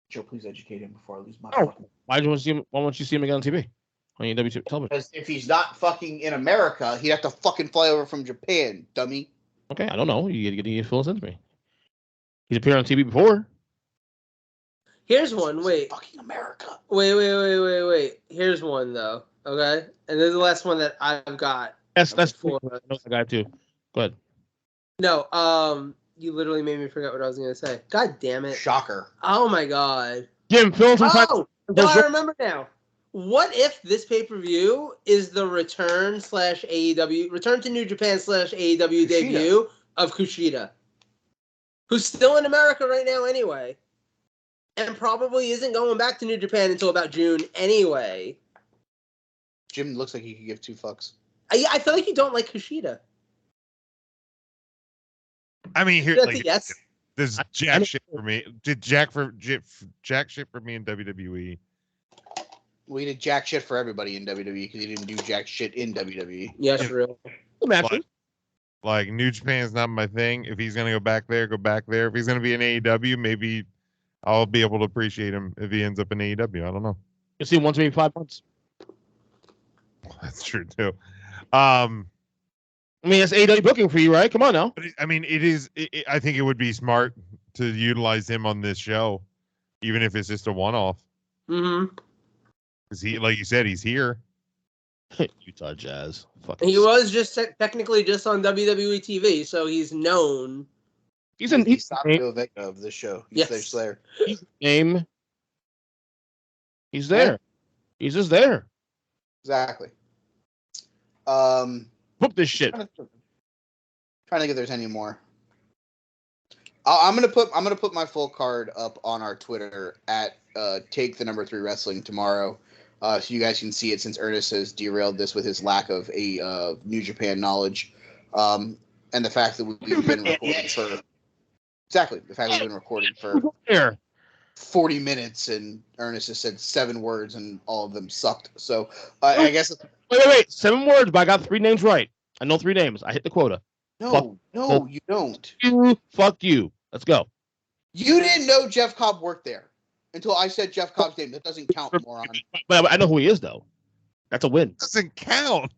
Joe, please educate him before I lose my Oh. fucking... Why don't you see him again on TV? On your W television? Because if he's not fucking in America, he'd have to fucking fly over from Japan, dummy. Okay, I don't know. You get full sense to me. He's appeared on TV before. Here's one. Wait. Fucking America. Wait. Here's one though. Okay, and this is the last one that I've got. That's for. I know the guy too. Go ahead. No, you literally made me forget what I was gonna say. God damn it! Shocker. Oh my god. Jim, fill in some time. Oh, no, I remember now. What if this pay-per-view is the return to New Japan / AEW debut of Kushida, who's still in America right now anyway, and probably isn't going back to New Japan until about June anyway. Jim looks like he could give two fucks. I feel like you don't like Kushida. I mean, here, That's like, a yes. there's jack shit for me. Did jack shit for me in WWE? We did jack shit for everybody in WWE because he didn't do jack shit in WWE. Yes, real. Like New Japan is not my thing. If he's gonna go back there, go back there. If he's gonna be in AEW, maybe I'll be able to appreciate him if he ends up in AEW. I don't know. You'll see him once maybe 5 months. That's true too. I mean, it's AEW booking for you, right? Come on now. But I mean, it is. I think it would be smart to utilize him on this show, even if it's just a one-off. Mm-hmm. Because he, like you said, he's here. Utah Jazz. He was just technically just on WWE TV, so he's known. He's Savio Vega of this show. He's Yes. there. He's game. He's there. He's just there. Exactly. Book this shit. Trying to think if there's any more. I'm gonna put my full card up on our Twitter at take the number 3 wrestling tomorrow, so you guys can see it since Ernest has derailed this with his lack of a New Japan knowledge, and the fact that we've been recording for the fact that we've been recording for 40 minutes and Ernest has said 7 words and all of them sucked. So I guess. Wait. 7 words, but I got 3 names right. I know 3 names. I hit the quota. No, you don't. Fuck you. Let's go. You didn't know Jeff Cobb worked there until I said Jeff Cobb's name. That doesn't count, moron. But I know who he is, though. That's a win. Doesn't count.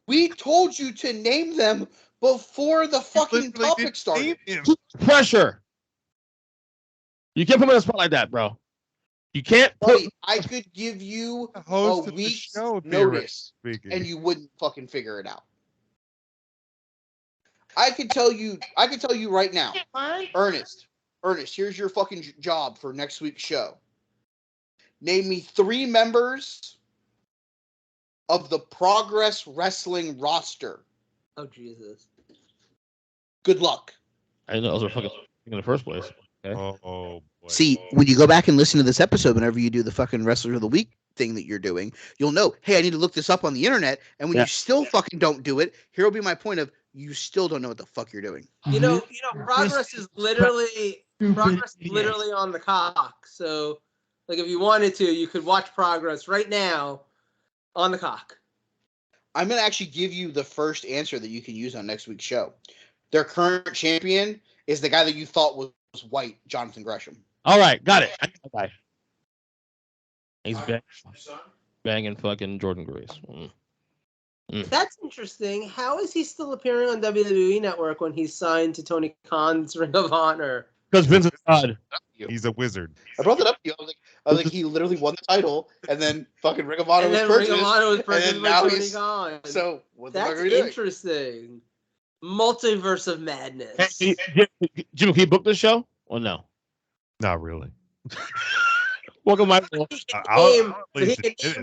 We told you to name them before the fucking topic started. Pressure. You can't put me on the spot like that, bro. You can't put... Buddy, I could give you a week's notice, and you wouldn't fucking figure it out. I can tell you right now, Ernest, here's your fucking job for next week's show. Name me 3 members of the Progress Wrestling roster. Oh, Jesus. Good luck. I didn't know those were fucking in the first place. Okay. Oh, boy. See, when you go back and listen to this episode, whenever you do the fucking Wrestler of the Week thing that you're doing, you'll know, hey, I need to look this up on the internet. And when you still fucking don't do it, here will be my point of, you still don't know what the fuck you're doing. You know, Progress is literally on the cock. So, like, if you wanted to, you could watch Progress right now on the cock. I'm going to actually give you the first answer that you can use on next week's show. Their current champion is the guy that you thought was white, Jonathan Gresham. All right, got it. Okay. He's banging fucking Jordan Grace. That's interesting. How is he still appearing on WWE Network when he's signed to Tony Khan's Ring of Honor? Because Vince is God. He's a wizard. I brought that up to you. I was like, he literally won the title, and then fucking Ring of Honor was purchased, by Tony Khan. So what the fuck That's are we doing? interesting. Multiverse of madness. Hey, Jim, can you book this show or no? Not really. Welcome, Michael. He can name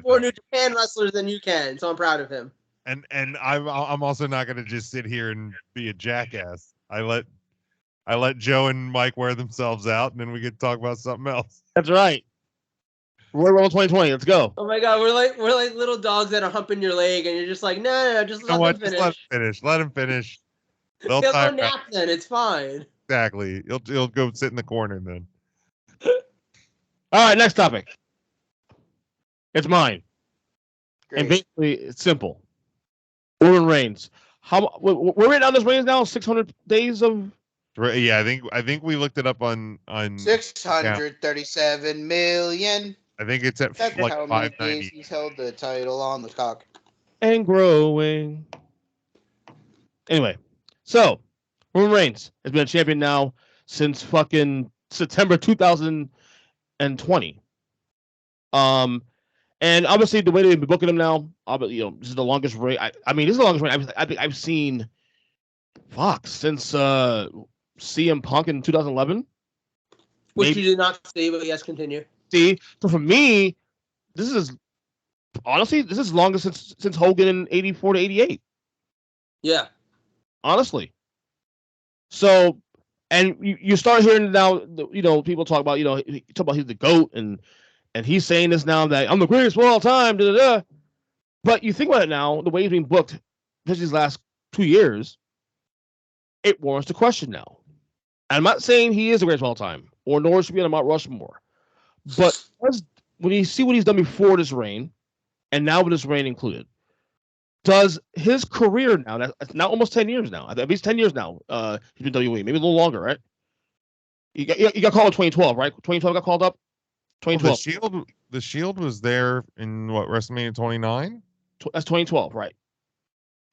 more New Japan wrestlers than you can, so I'm proud of him. And I'm also not going to just sit here and be a jackass. I let Joe and Mike wear themselves out, and then we get to talk about something else. That's right. Royal Rumble 2020. Let's go. Oh my God, we're like little dogs that are humping your leg, and you're just like, no, just let them finish. Just let them finish. Let them finish. They'll go nap then. It's fine. Exactly. He'll go sit in the corner then. All right, next topic. It's mine. Great. And basically, it's simple. Roman Reigns. we're right on this range now? 600 days of. Yeah, I think we looked it up on 637 million. I think it's at That's like how many 590. days he's held the title on the cock. And growing. Anyway, so Roman Reigns has been a champion now since fucking September 2020. And obviously the way they've been booking him now, this is the longest reign. I mean, this is the longest reign I've seen. Fuck, since CM Punk in 2011. Which you did not see, but yes, continue. See, so for me, this is longest since Hogan in 84 to 88. Yeah. Honestly. So, and you start hearing now, people talk about, he's the GOAT, and he's saying this now that I'm the greatest of all time, da, da, da. But you think about it now, the way he's being booked, especially these last 2 years, it warrants the question now. I'm not saying he is the greatest of all time, or nor should be on Mount Rushmore. But when you see what he's done before this reign, and now with this reign included, does his career now, that's now almost 10 years now, at least 10 years now, he's been WWE, maybe a little longer, right? You got called in 2012, right? 2012 got called up? 2012. Well, the Shield was there in what, WrestleMania 29? That's 2012, right?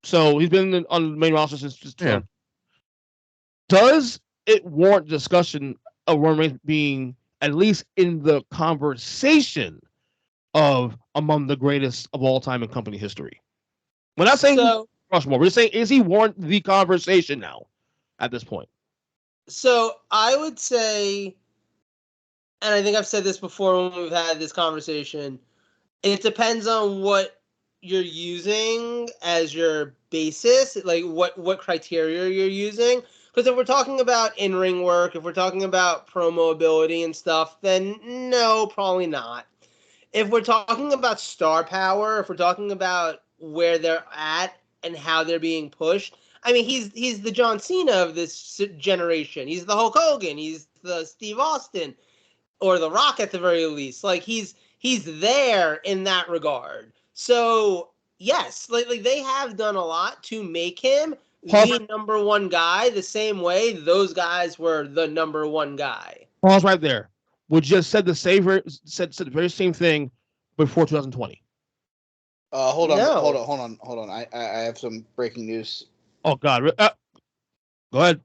So he's been on the main roster since 2012. Yeah. Does it warrant discussion of Roman Reigns being at least in the conversation of among the greatest of all time in company history? We're not saying Rushmore. We're just saying, is he warrant the conversation now at this point? So I would say, and I think I've said this before when we've had this conversation, it depends on what you're using as your basis, like what criteria you're using. Because if we're talking about in-ring work, if we're talking about promo ability and stuff, then no, probably not. If we're talking about star power, if we're talking about where they're at and how they're being pushed, I mean, he's the John Cena of this generation. He's the Hulk Hogan. He's the Steve Austin, or the Rock at the very least. Like he's there in that regard. So yes, like they have done a lot to make him the number one guy, the same way those guys were the number one guy. Pause right there. Would you have said the very same thing before 2020? Hold on. I have some breaking news. Oh God. Go ahead.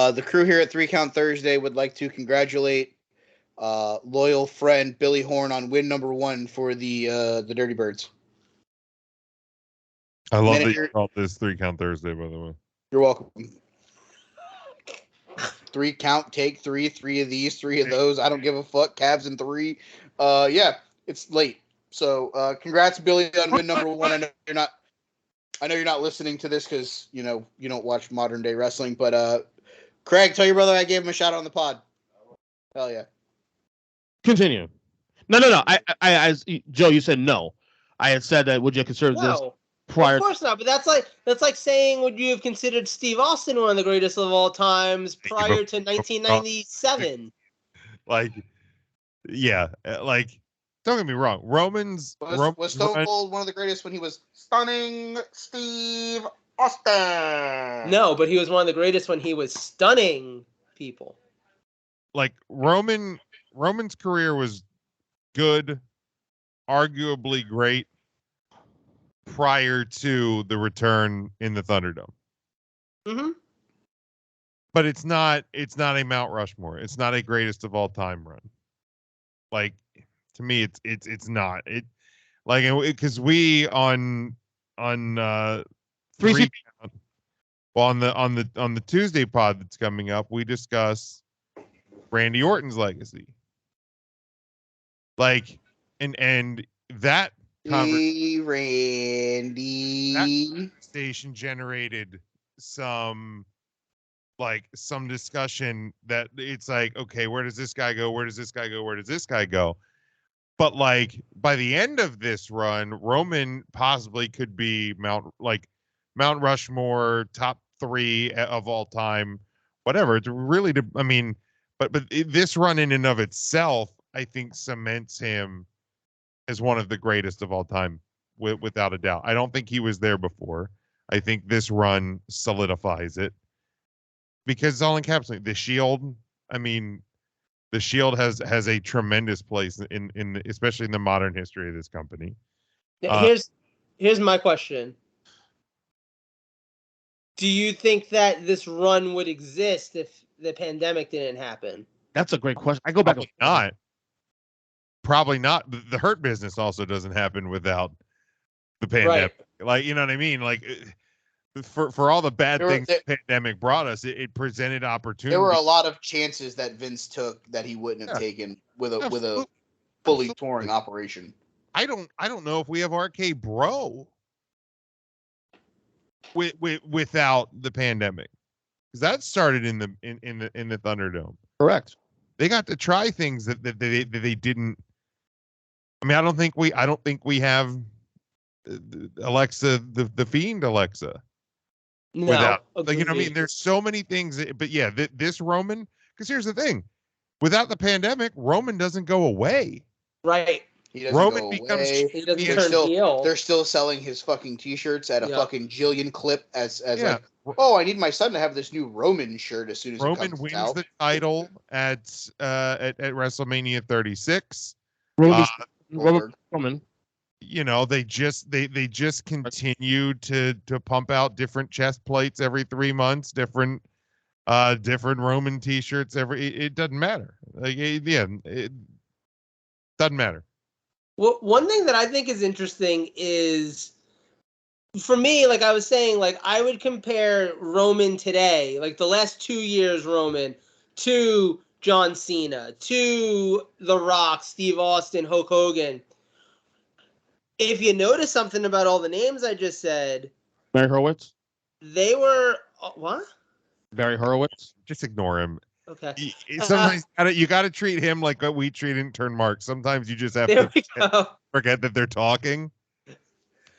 The crew here at 3 Count Thursday would like to congratulate loyal friend Billy Horn on win number 1 for the Dirty Birds. I love that you called this 3 Count Thursday, by the way. You're welcome. 3 count, take 3 of these, 3 of those. I don't give a fuck. Cavs in 3. Yeah, it's late. So congrats, Billy, on win number 1. I know you're not listening to this because you don't watch modern day wrestling, but Craig, tell your brother I gave him a shout out on the pod. Hell yeah. Continue. No. I Joe, you said no. I had said that. Would you consider this prior? Of course not. But that's like saying, would you have considered Steve Austin one of the greatest of all times prior to 1997? Like, yeah, like. Don't get me wrong. Was Stone Cold one of the greatest when he was stunning Steve Austin? No, but he was one of the greatest when he was stunning people. Like Roman's career was good, arguably great, prior to the return in the Thunderdome. Mm-hmm. But it's not a Mount Rushmore. It's not a greatest of all time run. Like, to me, it's not it, like, because we on 3 count, well, on the Tuesday pod that's coming up, we discuss Randy Orton's legacy, like, and that conversation generated some discussion that it's like, okay, where does this guy go? Where does this guy go? Where does this guy go? But like by the end of this run, Roman possibly could be Mount Rushmore top 3 of all time, whatever. It's really, I mean, but this run in and of itself, I think cements him as one of the greatest of all time, without a doubt. I don't think he was there before. I think this run solidifies it because it's all encapsulated. The Shield, I mean, the Shield has a tremendous place in especially in the modern history of this company. Here's my question. Do you think that this run would exist if the pandemic didn't happen? That's a great question. I go back. Probably not. The Hurt Business also doesn't happen without the pandemic. Right. Like, you know what I mean? Like, for all the bad things the pandemic brought us, it presented opportunity. There were a lot of chances that Vince took that he wouldn't have taken with a fully touring operation. I don't know if we have RK Bro without the pandemic, because that started in the Thunderdome. Correct. They got to try things that they didn't. I mean, I don't think we have Alexa, the Fiend Alexa. No, without, like, you know what I mean? There's so many things, but yeah, this Roman, because here's the thing, without the pandemic, Roman doesn't go away. Right. He doesn't Roman go becomes away. He doesn't turn heel. They're still selling his fucking t-shirts at a fucking jillion clip as like, oh, I need my son to have this new Roman shirt as soon as Roman it comes wins out. the title at WrestleMania 36. Roman. You know, they just continue to pump out different chest plates every 3 months, different Roman t-shirts it doesn't matter. Like, it doesn't matter. Well, one thing that I think is interesting is, for me, like I was saying, like I would compare Roman today, like the last 2 years Roman, to John Cena, to The Rock, Steve Austin, Hulk Hogan. If you notice something about all the names I just said, Barry Horowitz, they were what? Barry Horowitz. Just ignore him. Okay. Sometimes you got to treat him like we treat intern Mark. Sometimes you just have to forget that they're talking.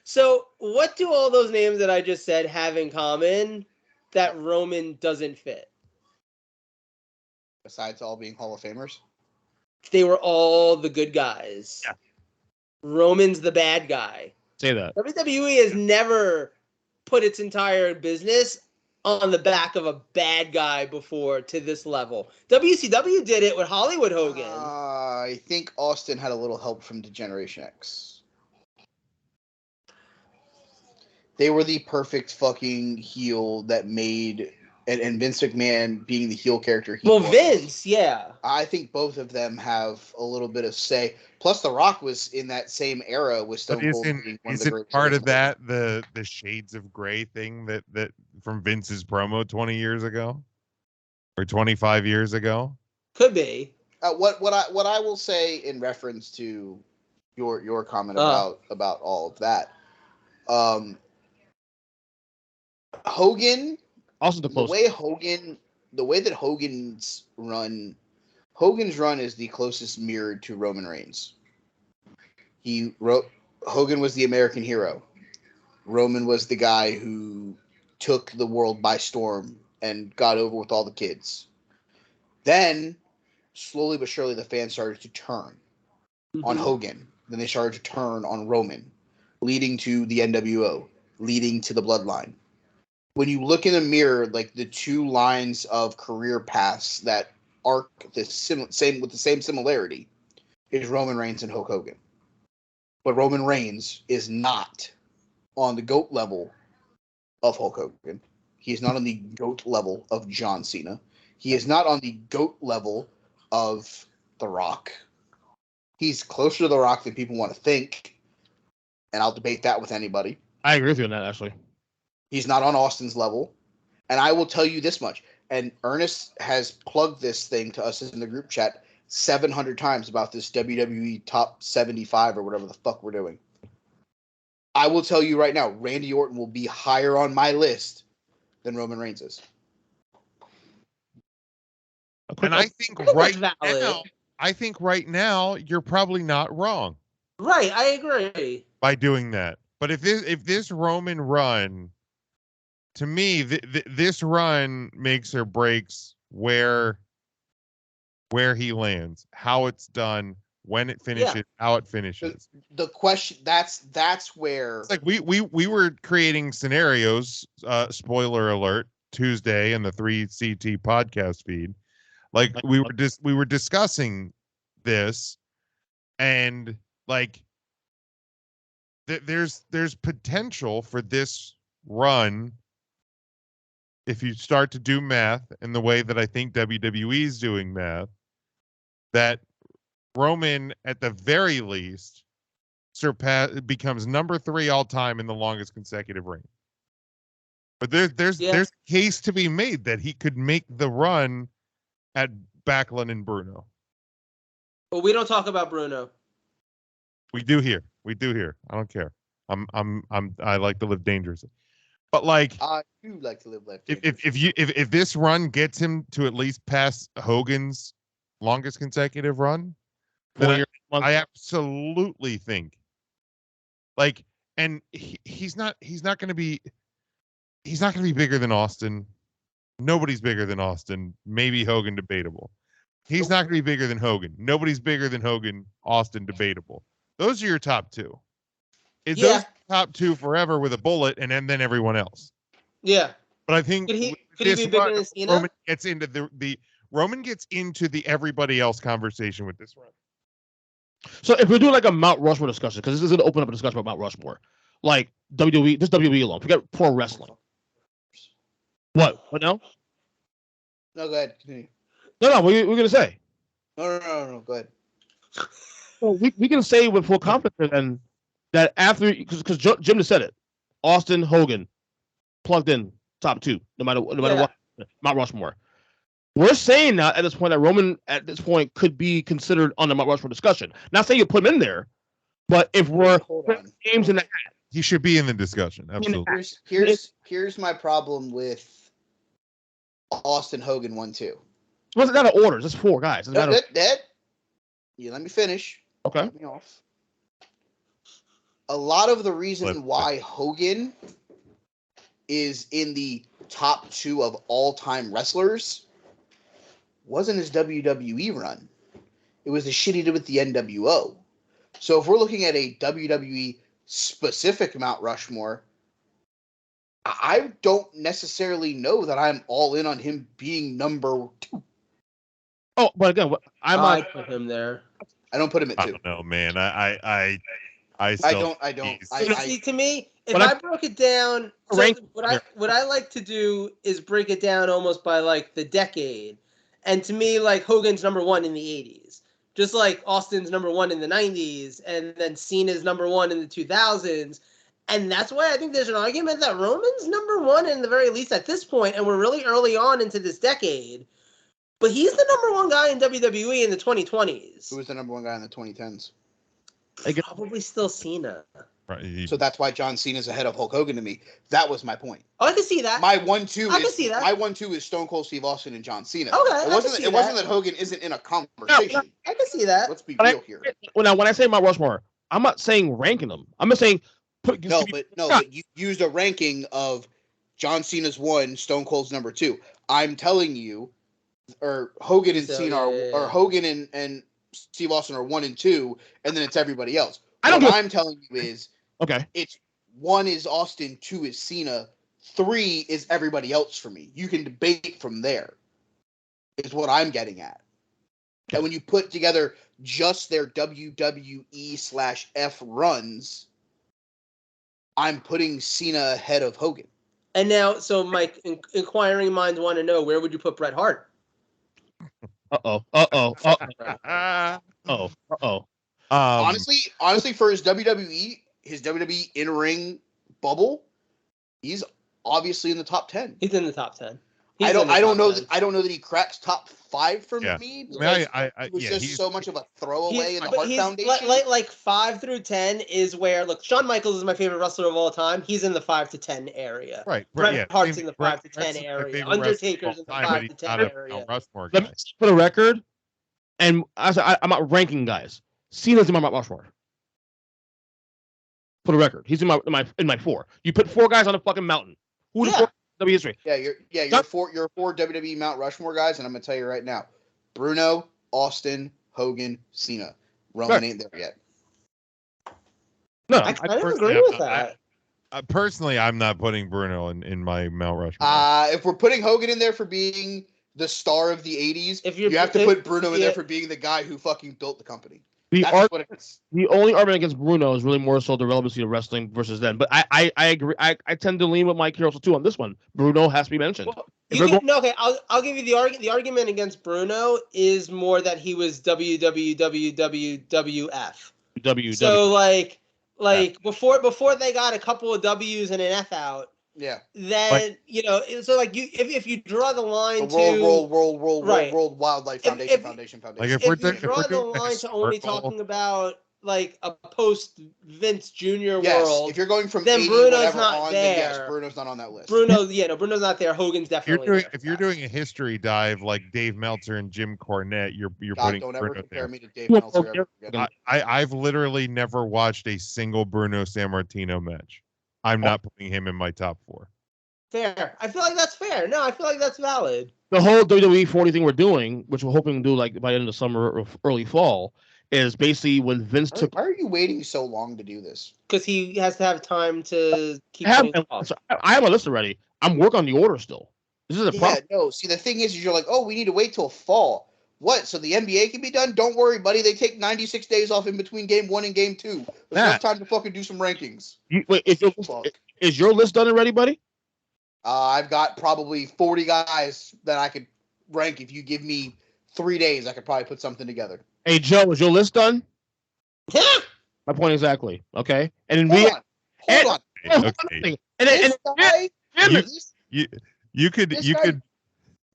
So, what do all those names that I just said have in common that Roman doesn't fit? Besides all being Hall of Famers? They were all the good guys. Yeah. Roman's the bad guy. Say that. WWE has never put its entire business on the back of a bad guy before to this level. WCW did it with Hollywood Hogan. I think Austin had a little help from Degeneration X. They were the perfect fucking heel that made, and Vince McMahon being the heel character. Vince, yeah. I think both of them have a little bit of say. Plus, The Rock was in that same era with Stone Cold. Isn't part of that the Shades of Grey thing that from Vince's promo 20 years ago or 25 years ago? Could be. What I will say in reference to your comment about all of that, Hogan. Also the way that Hogan's run is the closest mirrored to Roman Reigns. Hogan was the American hero. Roman was the guy who took the world by storm and got over with all the kids. Then, slowly but surely, the fans started to turn on Hogan. Then they started to turn on Roman, leading to the NWO, leading to the Bloodline. When you look in the mirror, like the two lines of career paths that arc the same with the same similarity is Roman Reigns and Hulk Hogan. But Roman Reigns is not on the GOAT level of Hulk Hogan. He is not on the GOAT level of John Cena. He is not on the GOAT level of The Rock. He's closer to The Rock than people want to think, and I'll debate that with anybody. I agree with you on that, actually. He's not on Austin's level. And I will tell you this much. And Ernest has plugged this thing to us in the group chat 700 times about this WWE top 75 or whatever the fuck we're doing. I will tell you right now, Randy Orton will be higher on my list than Roman Reigns is. And I think right now, you're probably not wrong. Right, I agree. By doing that. But if this Roman run to me, this run makes or breaks where he lands, how it's done, when it finishes, how it finishes. The question that's where it's like we were creating scenarios. Spoiler alert: Tuesday in the 3CT podcast feed. Like we were discussing this, and like there's potential for this run if you start to do math in the way that I think WWE is doing math, that Roman at the very least becomes number 3 all time in the longest consecutive reign. But there's a case to be made that he could make the run at Backlund and Bruno. But we don't talk about Bruno. We do here. I don't care. I like to live dangerously. But like, I do like to live life. If this run gets him to at least past Hogan's longest consecutive run, then I absolutely think, like, and he's not going to be bigger than Austin. Nobody's bigger than Austin. Maybe Hogan, debatable. He's not going to be bigger than Hogan. Nobody's bigger than Hogan. Austin, debatable. Those are your top 2. Those top 2 forever with a bullet, and then everyone else. Yeah. But I think could he be bigger than Cena? Roman gets into the everybody else conversation with this run. So if we're doing like a Mount Rushmore discussion, because this is going to open up a discussion about Mount Rushmore, like WWE, just WWE alone, forget pro wrestling. What now? No, go ahead. Continue. No, what we're going to say. No, go ahead. Well, we can say with full confidence then that after, because Jim just said it, Austin, Hogan, plugged in top 2, no matter what, Mount Rushmore. We're saying now at this point that Roman at this point could be considered on the Mount Rushmore discussion. Not saying you put him in there, but if we're games in the hat, he should be in the discussion. Absolutely. Here's my problem with Austin, Hogan 1-2. Well, it's not an order. It's 4 guys. Let me finish. Okay. Cut me off. A lot of the reason why Hogan is in the top 2 of all-time wrestlers wasn't his WWE run. It was the shit he did with the NWO. So if we're looking at a WWE specific Mount Rushmore, I don't necessarily know that I'm all in on him being number 2. Oh, but again, I put him there. I don't put him at 2. I don't know, man. I don't. See, to me, if I broke it down, so what I like to do is break it down almost by like the decade. And to me, like Hogan's number 1 in the 80s, just like Austin's number 1 in the 90s, and then Cena's number 1 in the 2000s. And that's why I think there's an argument that Roman's number 1 in the very least at this point, and we're really early on into this decade. But he's the number 1 guy in WWE in the 2020s. Who was the number 1 guy in the 2010s? Probably still Cena. Right. So that's why John Cena's ahead of Hulk Hogan to me. That was my point. Oh, I can see that. My 1-2 is Stone Cold Steve Austin and John Cena. Okay, it wasn't that Hogan isn't in a conversation. I can see that. Let's be real here. Well, now when I say Mount Rushmore, I'm not saying ranking them. I'm just saying but you used a ranking of John Cena's 1, Stone Cold's number 2. I'm telling you, or Hogan and Cena or Hogan and Steve Austin are 1 and 2, and then it's everybody else. I'm telling you is it's 1 is Austin, 2 is Cena, 3 is everybody else for me. You can debate from there. Is what I'm getting at. And when you put together just their WWE/F runs, I'm putting Cena ahead of Hogan. And now, so Mike, inquiring minds want to know, where would you put Bret Hart? Honestly, for his WWE in-ring bubble, he's obviously in the top 10. He's in the top 10. I don't know that he cracks top 5 for me. It was just so much of a throwaway in the Hart Foundation. Like 5 through 10 is where, look, Shawn Michaels is my favorite wrestler of all time. He's in the 5 to 10 area. Right. Bret Hart's in the 5 to 10 area. Undertaker's in the 5 to 10 area. Let me for the record, and I'm not ranking guys. Cena's in my Mount Rushmore. For the record, he's in my 4. You put 4 guys on a fucking mountain. Who the 4? WWE history. You're four WWE Mount Rushmore guys, and I'm gonna tell you right now, Bruno, Austin, Hogan, Cena. Roman ain't there yet. No, I kind of agree with that. Personally, I'm not putting Bruno in my Mount Rushmore. If we're putting Hogan in there for being the star of the 80s, you have to put Bruno in there for being the guy who fucking built the company. The only argument against Bruno is really more so the relevancy of wrestling versus then. But I agree. I tend to lean with Mike here also too on this one. Bruno has to be mentioned. Well, I'll give you the argument. The argument against Bruno is more that he was WWWWWF. So before they got a couple of W's and an F out. Yeah. Then so like if you draw the line World Wildlife Foundation. Like if you draw the line to only talking about like a post Vince Jr. world, if you're going from then Bruno's not there. Then yes, Bruno's not on that list. Bruno's not there. Hogan's definitely If you're doing a history dive like Dave Meltzer and Jim Cornette, you're putting don't Bruno ever compare there. me to Dave Meltzer. I've literally never watched a single Bruno Sammartino match. I'm not putting him in my top 4. Fair. I feel like that's fair. No, I feel like that's valid. The whole WWE 40 thing we're doing, which we're hoping to do like by the end of summer or early fall, is basically when Vince took. Why are you waiting so long to do this? Because he has to have time to keep. I have a list already. I'm working on the order still. This is a problem. No. See, the thing is you're like, oh, we need to wait till fall. What? So the NBA can be done? Don't worry, buddy. They take 96 days off in between game 1 and game 2. There's enough time to fucking do some rankings. Is your list done already, buddy? I've got probably 40 guys that I could rank. If you give me 3 days, I could probably put something together. Hey, Joe, is your list done? Yeah. My point exactly. Okay. And Hold on. Okay. You could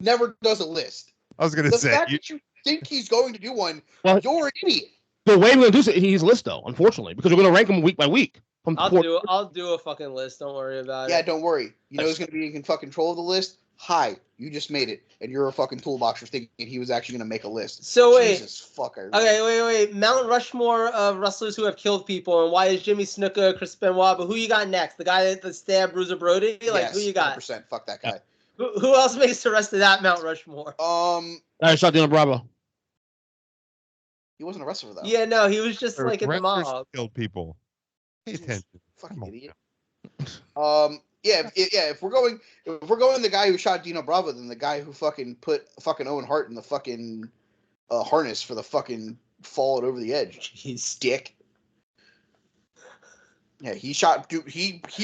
never does a list. I was gonna the say fact that you think he's going to do one, you're an idiot. The way we're gonna do it, he's list though, unfortunately, because we're gonna rank him week by week. I'll do a fucking list. Don't worry about it. Yeah, don't worry. You know who's gonna be in fucking control of the list? Hi, you just made it, and you're a fucking toolboxer thinking he was actually gonna make a list. So wait, Jesus fucker. Okay, wait. Mount Rushmore of wrestlers who have killed people, and why is Jimmy Snuka, Chris Benoit? But who you got next? The guy that stabbed Bruiser Brody? Like who you got? 100%. Fuck that guy. Who else makes the rest of that Mount Rushmore? I shot Dino Bravo. He wasn't a wrestler though. Yeah, no, he was just like in the mob. Killed people. Pay attention. Fucking idiot. If we're going the guy who shot Dino Bravo, then the guy who fucking put fucking Owen Hart in the fucking harness for the fucking fall over the edge. He's dick. Yeah, he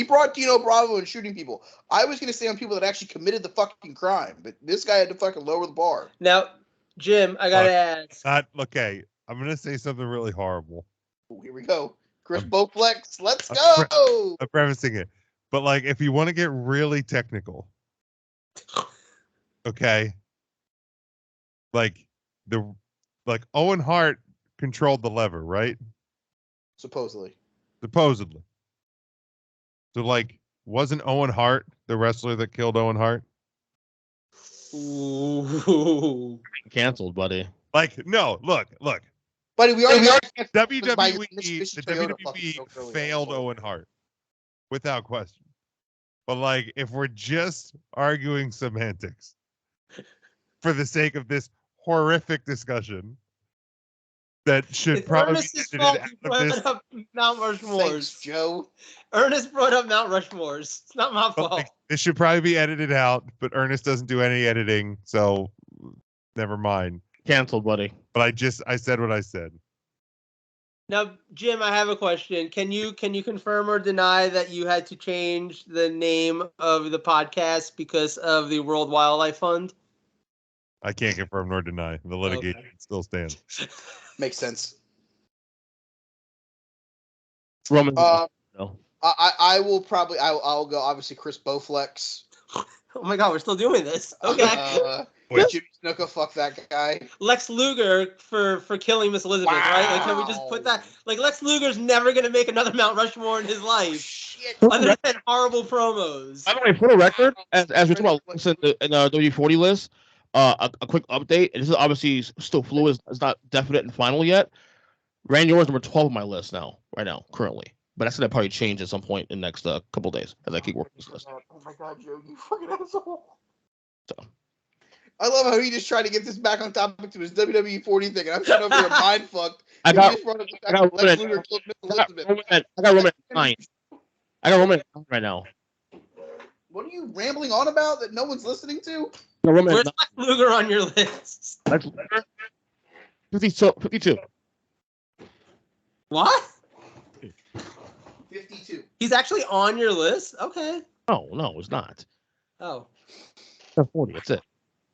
brought Dino Bravo and shooting people. I was gonna say on people that actually committed the fucking crime, but this guy had to fucking lower the bar. Now, Jim, I gotta ask. Okay, I'm gonna say something really horrible. Ooh, here we go. Chris Bowflex, let's go. I'm prefacing it. But like, if you want to get really technical, okay, like Owen Hart controlled the lever, right? Supposedly. So like, wasn't Owen Hart the wrestler that killed Owen Hart? Ooh. Canceled, buddy. Like, no, look. Buddy, we already the WWE failed Owen Hart. Without question. But like, if we're just arguing semantics for the sake of this horrific discussion, that should probably be Mount Rushmores. Thanks, Joe. Ernest brought up Mount Rushmores. It's not my fault. Like, this should probably be edited out, but Ernest doesn't do any editing, so never mind. Canceled, buddy. But I said what I said. Now, Jim, I have a question. Can you confirm or deny that you had to change the name of the podcast because of the World Wildlife Fund? I can't confirm nor deny. The litigation still stands. Makes sense. Roman. No. I will probably. I'll go. Obviously, Chris Bowflex. Oh my God, we're still doing this. Okay. Jimmy Snuka, fuck that guy. Lex Luger for killing Miss Elizabeth, right? Like, can we just put that? Like, Lex Luger's never gonna make another Mount Rushmore in his life, other than horrible promos. By the way, for the record, as we're talking about lists in the W40 list, a quick update. And this is obviously still fluid; it's not definite and final yet. Randy Orton's number 12 on my list now, right now, currently. but that's gonna probably change at some point in the next couple days as I keep working this list. Oh my god, Joe, you fucking asshole. So. I love how he just tried to get this back on topic to his WWE 40 thing, and I'm sitting over here mind fucked. I got Roman at 9. I got Roman at 9 right now. What are you rambling on about that no one's listening to? No, Roman Where's Lex Luger on your list? 52. What? 52. He's actually on your list? Okay. No, it's not. Oh. That's 40. That's it.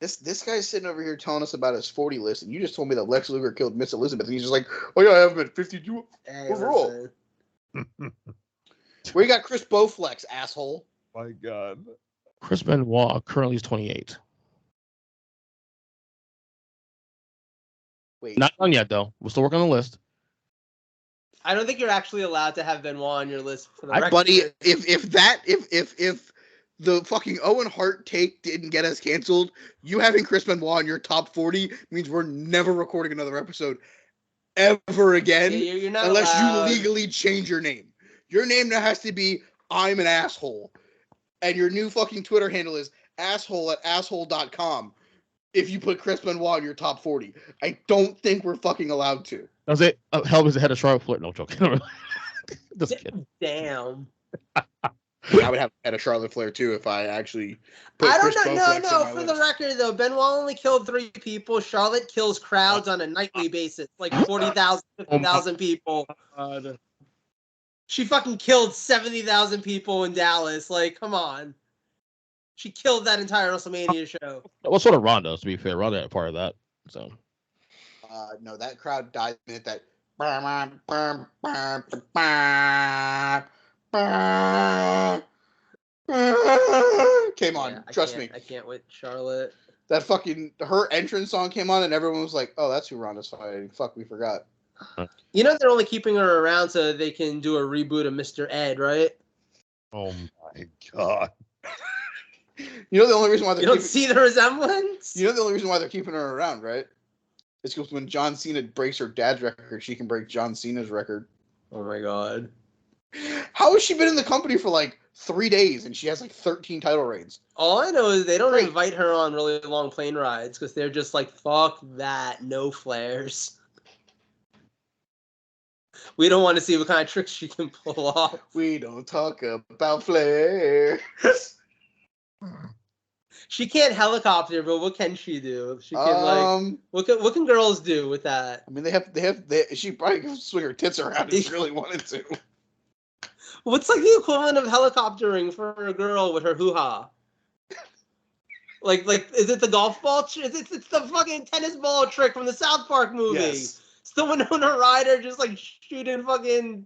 This guy's sitting over here telling us about his 40 list, and you just told me that Lex Luger killed Miss Elizabeth, and he's just like, oh yeah, I have him at 52 overall. Where you got Chris Bowflex, asshole? My God. Chris Benoit currently is 28. Wait. Not done yet, though. We're still working on the list. I don't think you're actually allowed to have Benoit on your list for the record. Buddy, if the fucking Owen Hart take didn't get us canceled, you having Chris Benoit in your top 40 means we're never recording another episode ever again, you're not unless allowed. you legally change your name. Your name now has to be I'm an asshole. And your new fucking Twitter handle is asshole@asshole.com if you put Chris Benoit in your top 40. I don't think we're fucking allowed to. Does it? Hell was the head of Charlotte Flair. No joking. Just kidding. Damn. I would have had a Charlotte Flair too if I actually put I Chris don't know. Bowflex No. on my For list. the record, though, Benoit only killed 3 people. Charlotte kills crowds on a nightly basis, like 40,000, 50,000 people. She fucking killed 70,000 people in Dallas. Like, come on. She killed that entire WrestleMania show. Well, sort of Ronda, to be fair. Ronda had part of that. So. No, that crowd died the minute that. Came on, trust me. I can't wait, Charlotte. That fucking her entrance song came on, and everyone was like, "Oh, that's who Ronda's fighting." Fuck, we forgot. You know they're only keeping her around so they can do a reboot of Mr. Ed, right? Oh my God. You know the only reason why they're You don't see the resemblance? You know the only reason why they're keeping her around, right? It's because when John Cena breaks her dad's record, she can break John Cena's record. Oh my God. How has she been in the company for like 3 days and she has like 13 title reigns? All I know is they don't invite her on really long plane rides because they're just like, fuck that, no flares. We don't want to see what kind of tricks she can pull off. We don't talk about flares. She can't helicopter, but what can she do? She can what can girls do with that? I mean, she probably could swing her tits around if she really wanted to. What's like the equivalent of helicoptering for a girl with her hoo-ha? Like is it the golf ball? It's the fucking tennis ball trick from the South Park movie. Yes. It's the Winona Ryder just like shooting fucking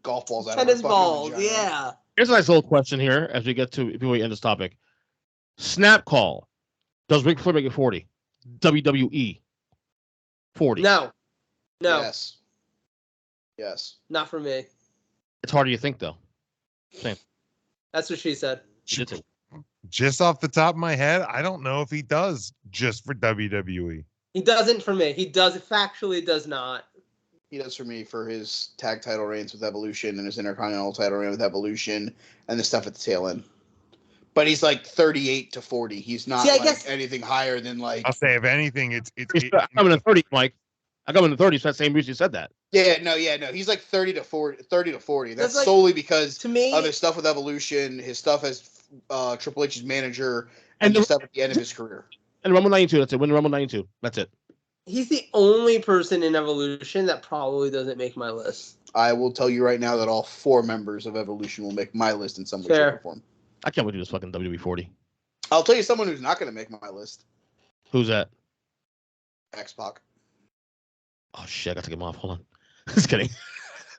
golf balls out tennis of her balls. vagina. Yeah. Here's a nice little question here as we get to before we end this topic. Snap call. Does Ric Flair make it 40? WWE 40. No. Yes. Not for me. It's harder you think, though. Same. That's what she said. She did too. Just off the top of my head, I don't know if he does just for WWE. He doesn't for me. He factually does not. He does for me for his tag title reigns with Evolution and his Intercontinental title reign with Evolution and the stuff at the tail end. But he's like 38 to 40. He's not anything higher than like. I'll say if anything, it's. I got him in the 30s, Mike. I got him in the 30s for that same reason you said that. Yeah, no. He's like 30 to 40. That's like, solely because to me, of his stuff with Evolution, his stuff as Triple H's manager, and the stuff at the end of his career. And Rumble 92, that's it. Win Rumble 92. That's it. He's the only person in Evolution that probably doesn't make my list. I will tell you right now that all 4 members of Evolution will make my list in some way, shape, or form. I can't wait to do this fucking WWE 40. I'll tell you someone who's not going to make my list. Who's that? X-Pac. Oh, shit. I got to get him off. Hold on. Just kidding.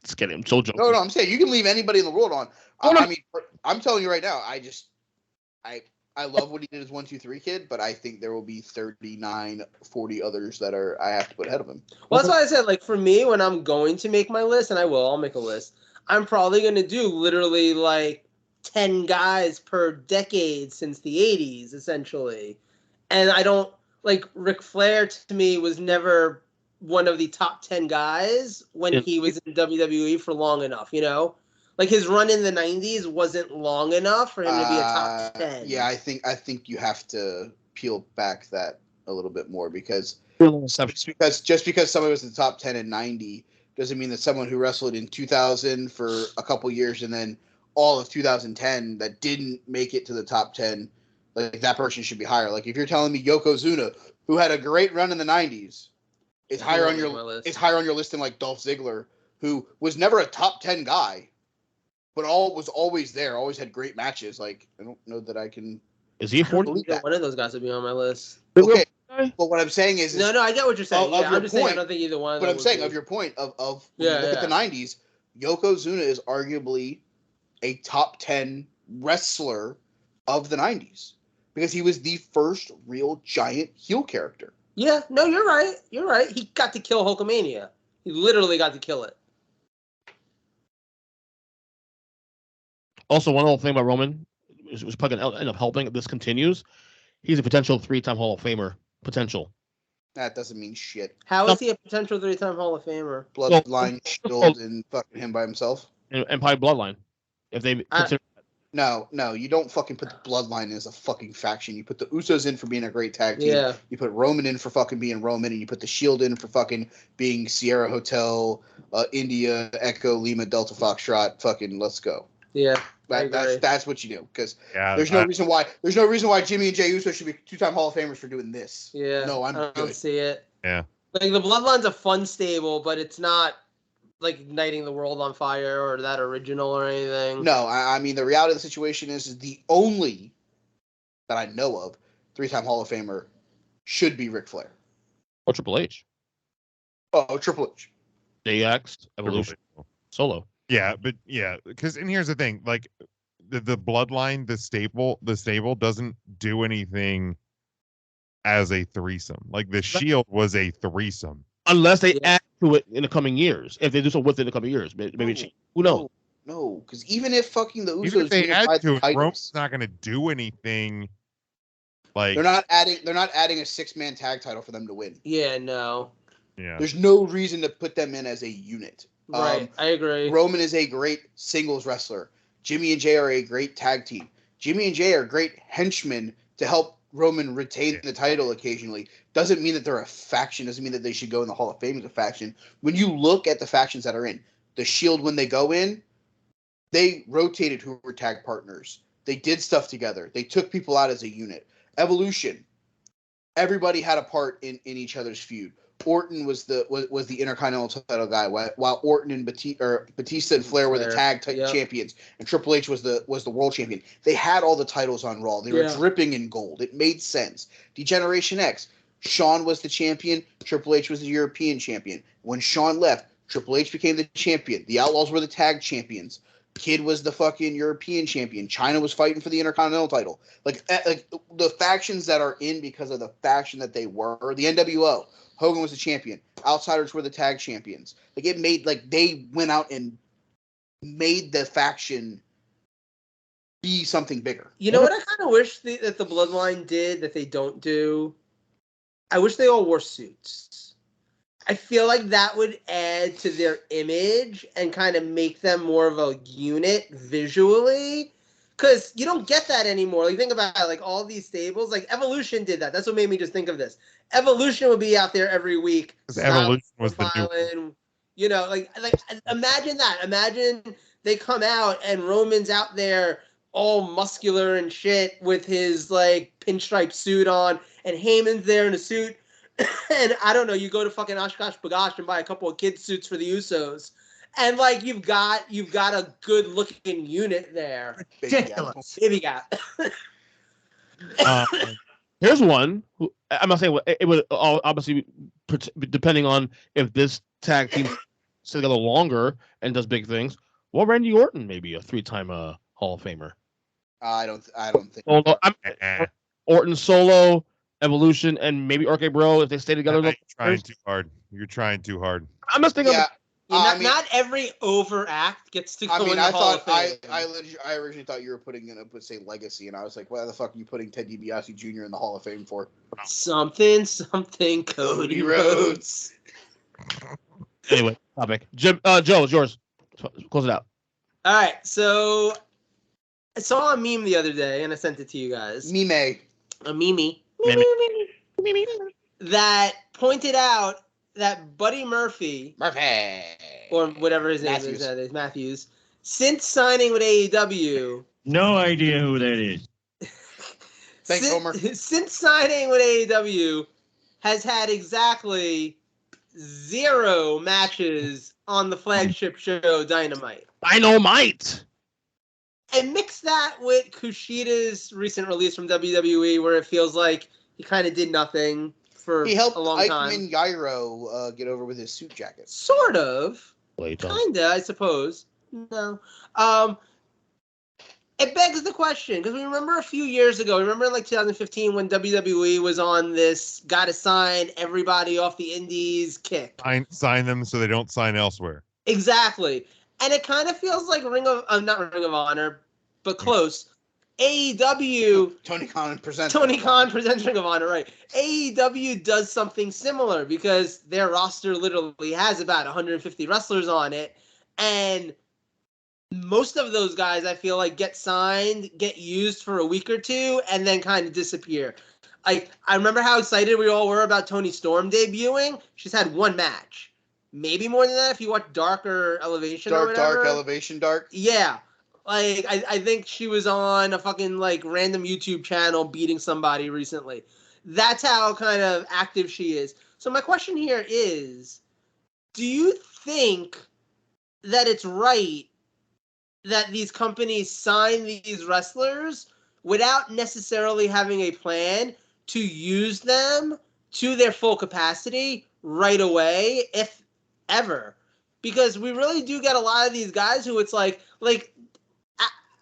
Just kidding. I'm so joking. No, I'm saying you can leave anybody in the world on. I mean, I'm telling you right now, I love what he did as 1, 2, 3 kid, but I think there will be 39, 40 others that I have to put ahead of him. Well, that's why I said, like, for me, when I'm going to make my list, and I'll make a list, I'm probably going to do literally, like, 10 guys per decade since the 80s, essentially. And I don't, like, Ric Flair to me was never one of the top 10 guys when he was in WWE for long enough, you know? Like his run in the 90s wasn't long enough for him to be a top 10. Yeah, I think you have to peel back that a little bit more because just because somebody was in the top 10 in 90 doesn't mean that someone who wrestled in 2000 for a couple years and then all of 2010 that didn't make it to the top 10, like that person should be higher. Like if you're telling me Yokozuna, who had a great run in the 90s, is higher on your list than like Dolph Ziggler, who was never a top 10 guy, but was always there, always had great matches. Like I don't know that I can. Is he 40? One of those guys would be on my list. Okay, but what I'm saying is no, I get what you're saying. Yeah, I'm just saying I don't think either one. But I'm saying of your point of when you look at the 90s, Yokozuna is arguably a top 10 wrestler of the 90s because he was the first real giant heel character. Yeah, no, you're right. You're right. He got to kill Hulkamania. He literally got to kill it. Also, one other thing about Roman was probably going to end up helping if this continues. He's a potential 3-time Hall of Famer. Potential. That doesn't mean shit. How is he a potential 3-time Hall of Famer? Bloodline, Shield, and fucking him by himself. And probably Bloodline. If they consider. No, you don't fucking put the Bloodline as a fucking faction. You put the Usos in for being a great tag team. Yeah. You put Roman in for fucking being Roman, and you put the Shield in for fucking being Sierra Hotel, India, Echo, Lima, Delta, Foxtrot. Fucking let's go. Yeah. That's what you do because there's no reason why Jimmy and Jey Uso should be 2-time Hall of Famers for doing this. Yeah. No, I don't see it. Yeah. Like the Bloodline's a fun stable, but it's not like igniting the world on fire or that original or anything. No, I mean the reality of the situation is the only that I know of 3-time Hall of Famer should be Ric Flair. Or Triple H. Oh, Triple H. DX, Evolution, Solo. Yeah, but because and here's the thing, like the Bloodline, the stable doesn't do anything as a threesome. Like the Shield was a threesome. Unless they add to it in the coming years. If they do so with it in the coming years, maybe who knows? No, because even if fucking the Usos even if they add to it, titles, Roman's not going to do anything. Like they're not adding a 6-man tag title for them to win. Yeah, no. Yeah. There's no reason to put them in as a unit. Right, I agree. Roman is a great singles wrestler. Jimmy and Jey are a great tag team. Jimmy and Jey are great henchmen to help Roman retain the title occasionally. Doesn't mean that they're a faction. Doesn't mean that they should go in the Hall of Fame as a faction. When you look at the factions that are in, the Shield when they go in, they rotated who were tag partners. They did stuff together. They took people out as a unit. Evolution, everybody had a part in each other's feud. Orton was the Intercontinental title guy, while Orton and Batista and Flair were the tag champions, and Triple H was the world champion. They had all the titles on Raw. They were dripping in gold. It made sense. Degeneration X, Shawn was the champion. Triple H was the European champion. When Shawn left, Triple H became the champion. The Outlaws were the tag champions. Kid was the fucking European champion. China was fighting for the Intercontinental title. Like the factions that are in because of the faction that they were, the NWO. Hogan was the champion. Outsiders were the tag champions. Like it made they went out and made the faction be something bigger. You know what I kind of wish that the Bloodline did that they don't do? I wish they all wore suits. I feel like that would add to their image and kind of make them more of a unit visually. Because you don't get that anymore. Like, think about it. Like, all these stables, like, Evolution did that. That's what made me just think of this. Evolution would be out there every week. Evolution was the new. You know, like imagine that. Imagine they come out and Roman's out there all muscular and shit with his, like, pinstripe suit on, and Heyman's there in a suit. And I don't know, you go to fucking Oshkosh Bagosh and buy a couple of kids' suits for the Usos. And like you've got a good looking unit there. Ridiculous. Baby gap. Here's one. I'm not saying it would obviously depending on if this tag team stays together longer and does big things. Well, Randy Orton maybe a 3-time Hall of Famer. I don't think. Orton Solo, Evolution, and maybe RK Bro if they stay together. You're trying too hard. You're trying too hard. I'm just thinking. Yeah. Not every overact gets to go in the Hall of Fame. I originally thought you were putting say Legacy, and I was like, why the fuck are you putting Ted DiBiase Jr. in the Hall of Fame for? Something, Cody Rhodes. Anyway, topic. Joe, it's yours. Close it out. All right, so I saw a meme the other day, and I sent it to you guys. Meme. A meme. Meme. That pointed out that Buddy Murphy, or whatever his name is Matthews, since signing with AEW. No idea who that is. Thanks, Homer. Since signing with AEW, has had exactly 0 matches on the flagship show Dynamite. Dynamite. And mix that with Kushida's recent release from WWE, where it feels like he kind of did nothing for He helped a long time. Ikeman Gyro get over with his suit jacket. Sort of. Wait, Kinda, I suppose. No. It begs the question, because we remember a few years ago, remember in like 2015 when WWE was on this gotta sign everybody off the indies kick. Sign them so they don't sign elsewhere. Exactly. And it kind of feels like not Ring of Honor, but close. AEW. Tony Khan presents Ring of Honor, right. AEW does something similar because their roster literally has about 150 wrestlers on it. And most of those guys, I feel like, get signed, get used for a week or two, and then kind of disappear. I remember how excited we all were about Toni Storm debuting. She's had 1 match. Maybe more than that if you watch Dark or Elevation or whatever. Dark, Elevation, Dark. Yeah. Like, I think she was on a fucking, like, random YouTube channel beating somebody recently. That's how kind of active she is. So my question here is, do you think that it's right that these companies sign these wrestlers without necessarily having a plan to use them to their full capacity right away, if ever? Because we really do get a lot of these guys who it's like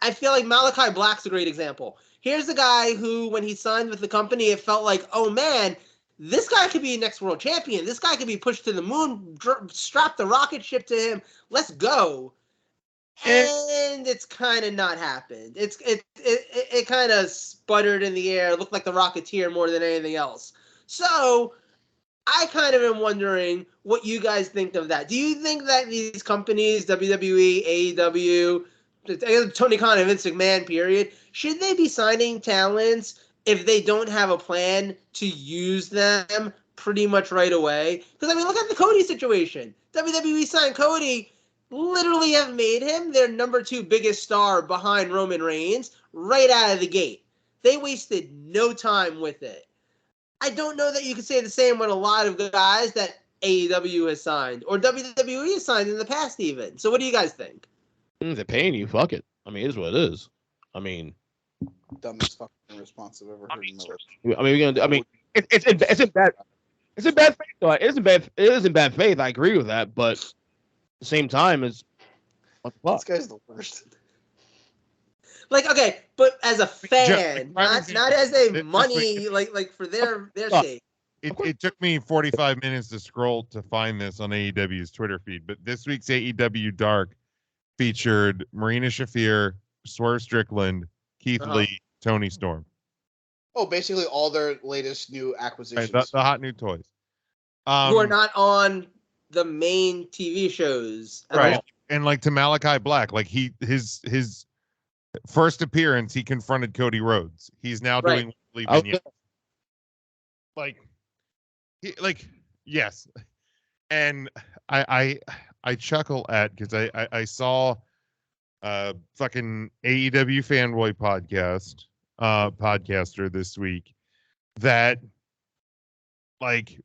I feel like Malachi Black's a great example. Here's a guy who, when he signed with the company, it felt like, oh man, this guy could be next world champion. This guy could be pushed to the moon, strap the rocket ship to him. Let's go. And it's kind of not happened. It kind of sputtered in the air, looked like the Rocketeer more than anything else. So I kind of am wondering what you guys think of that. Do you think that these companies, WWE, AEW, Tony Khan and Vince McMahon, period, should they be signing talents if they don't have a plan to use them pretty much right away? Because, I mean, look at the Cody situation. WWE signed Cody, literally have made him their number 2 biggest star behind Roman Reigns right out of the gate. They wasted no time with it. I don't know that you could say the same with a lot of guys that AEW has signed or WWE has signed in the past even. So what do you guys think? They're paying you. Fuck it. I mean, it is what it is. I mean, dumbest fucking response I've ever heard in my life. I mean, we're gonna. I mean, it's in bad. It's in bad faith. Though. It isn't bad. It is in bad faith. I agree with that, but at the same time, it's what the fuck? This guy's the worst. Like, okay, but as a fan, not as a money, like for their sake. It took me 45 minutes to scroll to find this on AEW's Twitter feed, but this week's AEW Dark featured Marina Shafir, Swerve Strickland, Keith Lee, Toni Storm. Oh, basically all their latest new acquisitions. Right, the hot new toys. Who are not on the main TV shows. Right. All. And like to Malachi Black, like his first appearance, he confronted Cody Rhodes. He's now doing vignettes. Yes. And I chuckle at because I saw fucking AEW fanboy podcaster this week that like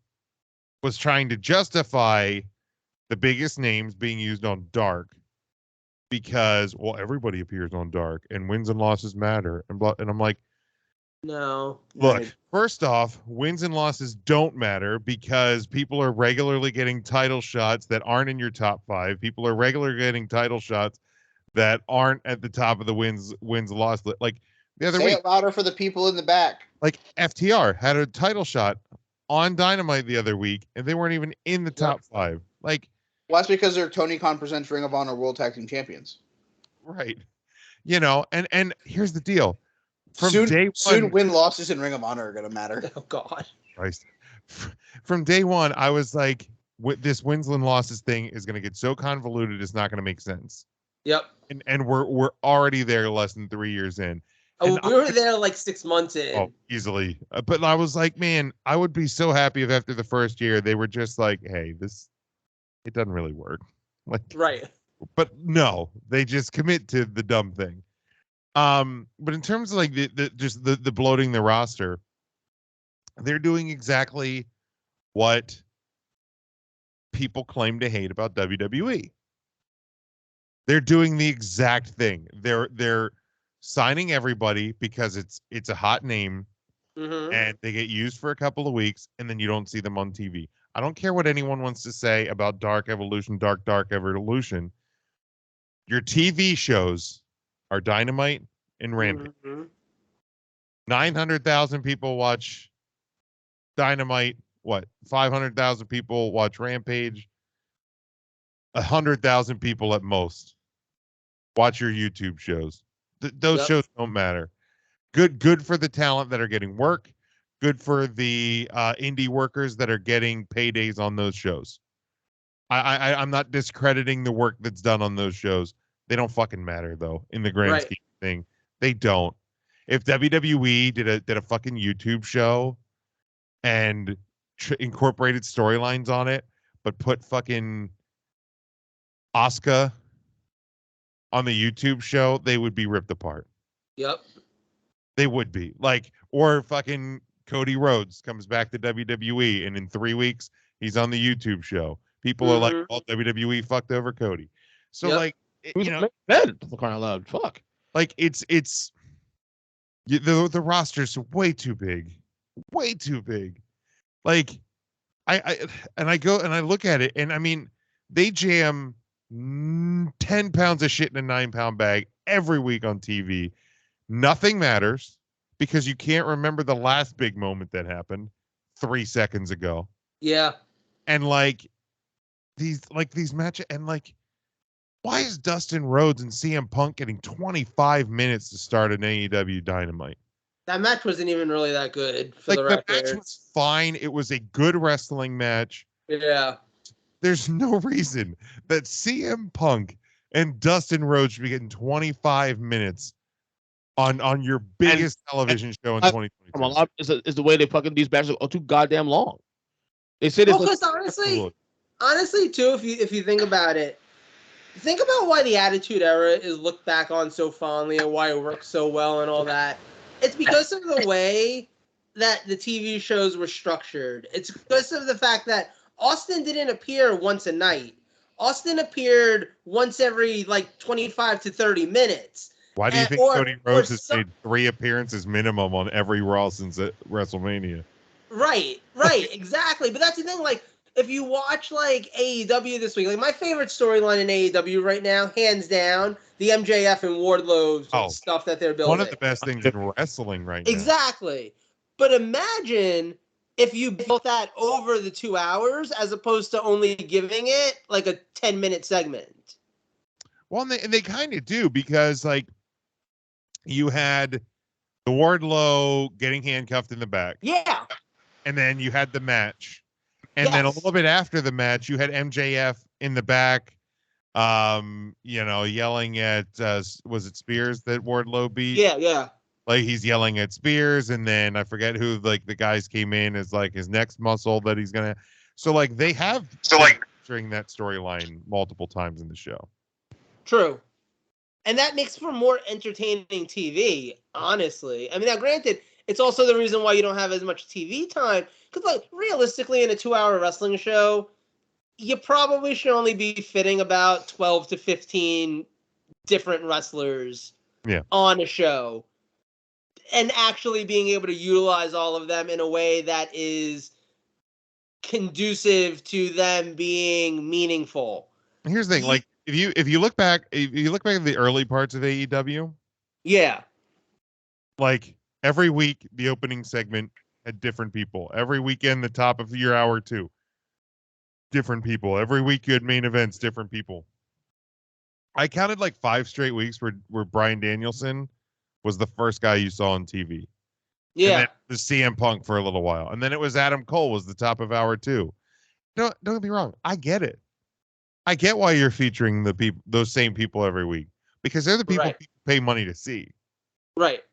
was trying to justify the biggest names being used on Dark because everybody appears on Dark and wins and losses matter and I'm like, no, look, right. First off, wins and losses don't matter because people are regularly getting title shots that aren't in your top 5. People are regularly getting title shots that aren't at the top of the wins loss list. Like the other week, say it louder for the people in the back. Like FTR had a title shot on Dynamite the other week, and they weren't even in the top 5. Like, well, that's because they're Tony Khan presents Ring of Honor World Tag Team Champions. Right. You know, and here's the deal. From day one, soon win-losses in Ring of Honor are going to matter. Oh, God. Christ. From day one, I was like, this wins and losses thing is going to get so convoluted, it's not going to make sense. Yep. And we're already there less than 3 years in. Oh, And we were there like 6 months in. Oh, easily. But I was like, man, I would be so happy if after the first year they were just like, hey, it doesn't really work. Like, right. But no, they just commit to the dumb thing. But in terms of like the bloating the roster, they're doing exactly what people claim to hate about WWE. They're doing the exact thing. They're signing everybody because it's a hot name, and they get used for a couple of weeks, and then you don't see them on TV. I don't care what anyone wants to say about Dark Evolution. Your TV shows are Dynamite and Rampage. 900,000 people watch Dynamite. What? 500,000 people watch Rampage. 100,000 people at most watch your YouTube shows. Those shows don't matter. Good for the talent that are getting work. Good for the indie workers that are getting paydays on those shows. I'm not discrediting the work that's done on those shows. They don't fucking matter though in the grand scheme of thing. They don't. If WWE did a fucking YouTube show and incorporated storylines on it, but put fucking Asuka on the YouTube show, they would be ripped apart. Yep. They would be. Like, or fucking Cody Rhodes comes back to WWE and in 3 weeks he's on the YouTube show. People are like, "Oh, WWE fucked over Cody." So like, you know, for crying out loud, fuck. Like it's the roster's way too big, way too big. Like I go and I look at it, and I mean, they jam 10 pounds of shit in a 9-pound bag every week on TV. Nothing matters because you can't remember the last big moment that happened 3 seconds ago. Yeah. And like these matches, and like, why is Dustin Rhodes and CM Punk getting 25 minutes to start an AEW Dynamite? That match wasn't even really that good for the record. The match was fine. It was a good wrestling match. Yeah. There's no reason that CM Punk and Dustin Rhodes should be getting 25 minutes on your biggest television show in 2022. Is the way they fucking these matches are too goddamn long. They say this. Because honestly, too, if you think about it, think about why the Attitude Era is looked back on so fondly and why it works so well and all that. It's because of the way that the TV shows were structured. It's because of the fact that Austin didn't appear once a night. Austin appeared once every like 25 to 30 minutes. Why do you think Cody Rhodes has made 3 appearances minimum on every Raw since WrestleMania? Right, exactly. But that's the thing, like, if you watch like AEW this week, like my favorite storyline in AEW right now, hands down, the MJF and Wardlow stuff that they're building. One of the best things in wrestling right now. Exactly. But imagine if you built that over the 2 hours as opposed to only giving it like a 10-minute segment. Well, and they kind of do, because like you had the Wardlow getting handcuffed in the back. Yeah. And then you had the match. And then a little bit after the match, you had MJF in the back, yelling at, was it Spears that Wardlow beat? Yeah. Like he's yelling at Spears, and then I forget who like the guys came in as like his next muscle that he's gonna. So like they have during that storyline multiple times in the show. True, and that makes for more entertaining TV. Honestly, I mean, now granted, it's also the reason why you don't have as much TV time, because like realistically, in a 2-hour wrestling show, you probably should only be fitting about 12 to 15 different wrestlers on a show. And actually being able to utilize all of them in a way that is conducive to them being meaningful. Here's the thing, like if you look back at the early parts of AEW, like every week the opening segment had different people. Every weekend the top of your hour 2, different people. Every week you had main events, different people. I counted like 5 straight weeks where Bryan Danielson was the first guy you saw on TV. Yeah. And then it was CM Punk for a little while. And then it was Adam Cole was the top of hour 2. don't get me wrong. I get it. I get why you're featuring those same people every week, because they're the people Right. people pay money to see. Right.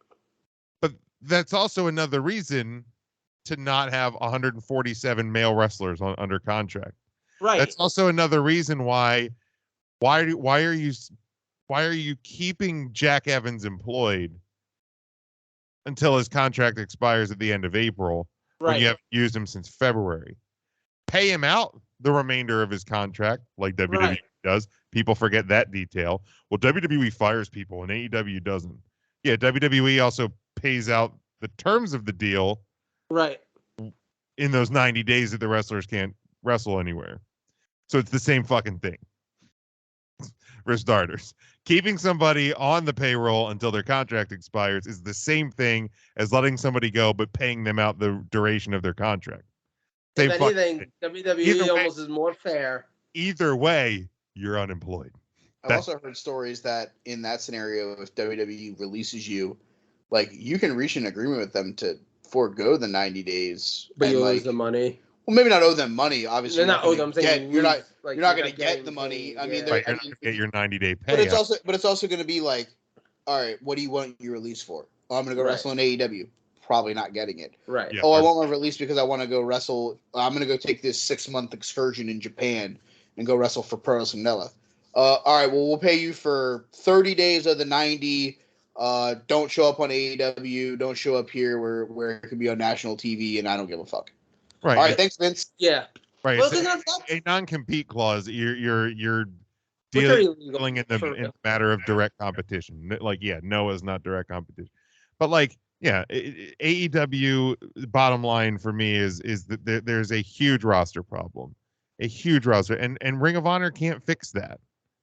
But that's also another reason to not have 147 male wrestlers under contract. Right. That's also another reason why are you keeping Jack Evans employed until his contract expires at the end of April when you haven't used him since February? Pay him out the remainder of his contract like WWE does. People forget that detail. Well, WWE fires people and AEW doesn't. Yeah, WWE also pays out the terms of the deal in those 90 days that the wrestlers can't wrestle anywhere. So it's the same fucking thing. For starters, keeping somebody on the payroll until their contract expires is the same thing as letting somebody go but paying them out the duration of their contract. If anything, WWE almost is more fair. Either way, you're unemployed. I've also heard stories that in that scenario, if WWE releases you, like, you can reach an agreement with them to forego the 90 days. But you lose the money. Well, maybe not owe them money. Obviously, you're not going to get the money. I mean, you're not going to get your 90-day pay. But it's also going to be like, all right, what do you want your release for? Oh, I'm going to go wrestle in AEW. Probably not getting it. Right. Yeah, I want my release because I want to go wrestle. I'm going to go take this 6-month excursion in Japan and go wrestle for Pro Wrestling Nella. All right, well, we'll pay you for 30 days of the 90. Don't show up on AEW. Don't show up here where it could be on national TV, and I don't give a fuck. Right. All right, thanks, Vince. Yeah. Right. Well, a non-compete clause. You're dealing in the matter of direct competition. Like, yeah, no is not direct competition, but like, yeah, AEW. Bottom line for me is that there's a huge roster problem, a huge roster, and Ring of Honor can't fix that.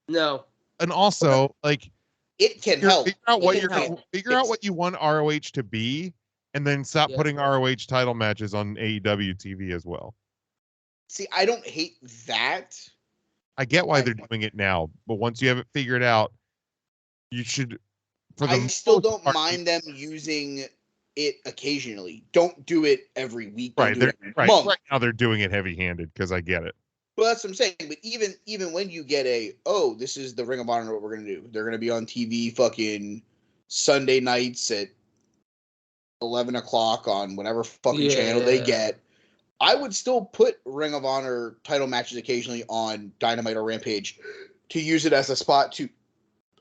No. And also, like, it can help. Figure out what you want ROH to be, and then stop putting ROH title matches on AEW TV as well. See, I don't hate that. I get why they're doing it now, but once you have it figured out, you should. I still don't mind them using it occasionally. Don't do it every week. Right. Right now they're doing it heavy-handed because I get it. Well, that's what I'm saying. But even when you get this is the Ring of Honor, what we're going to do. They're going to be on TV fucking Sunday nights at 11 o'clock on whatever fucking channel they get. I would still put Ring of Honor title matches occasionally on Dynamite or Rampage to use it as a spot to,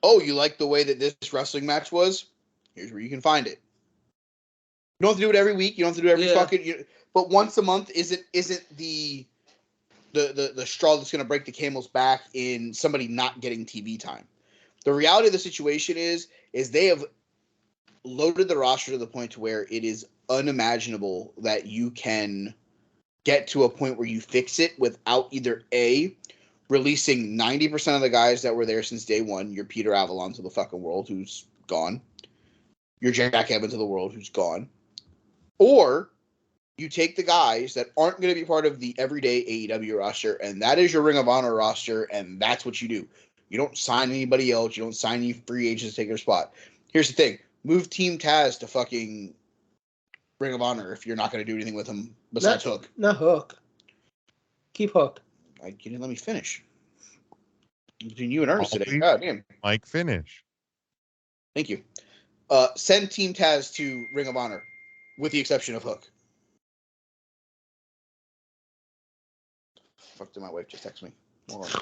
you like the way that this wrestling match was? Here's where you can find it. You don't have to do it every week. You don't have to do it every fucking. But once a month isn't the straw that's going to break the camel's back in somebody not getting TV time. The reality of the situation is they have loaded the roster to the point to where it is unimaginable that you can get to a point where you fix it without either releasing 90% of the guys that were there since day one, your Peter Avalons of the fucking world who's gone, your Jack Evans of the world who's gone, or you take the guys that aren't going to be part of the everyday AEW roster, and that is your Ring of Honor roster, and that's what you do. You don't sign anybody else. You don't sign any free agents to take their spot. Here's the thing. Move Team Taz to fucking Ring of Honor if you're not going to do anything with them besides Hook. Not Hook. Keep Hook. You didn't let me finish. Between you and Ernest today. God damn. Mike, finish. Thank you. Send Team Taz to Ring of Honor, with the exception of Hook. Fuck, did my wife just text me? Hold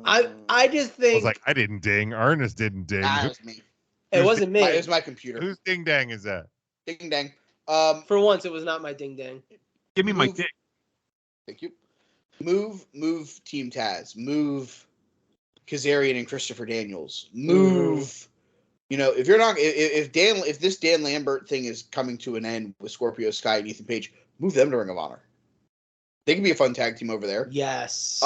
on. I just think. I was like, I didn't ding. Ernest didn't ding. That was me. It wasn't me. It was my computer. Whose ding dang is that? Ding dang. For once, it was not my ding dang. Give me my dick. Thank you. Move Team Taz. Move Kazarian and Christopher Daniels. Move. You know, if you're not, if this Dan Lambert thing is coming to an end with Scorpio Sky and Ethan Page, move them to Ring of Honor. They can be a fun tag team over there. Yes.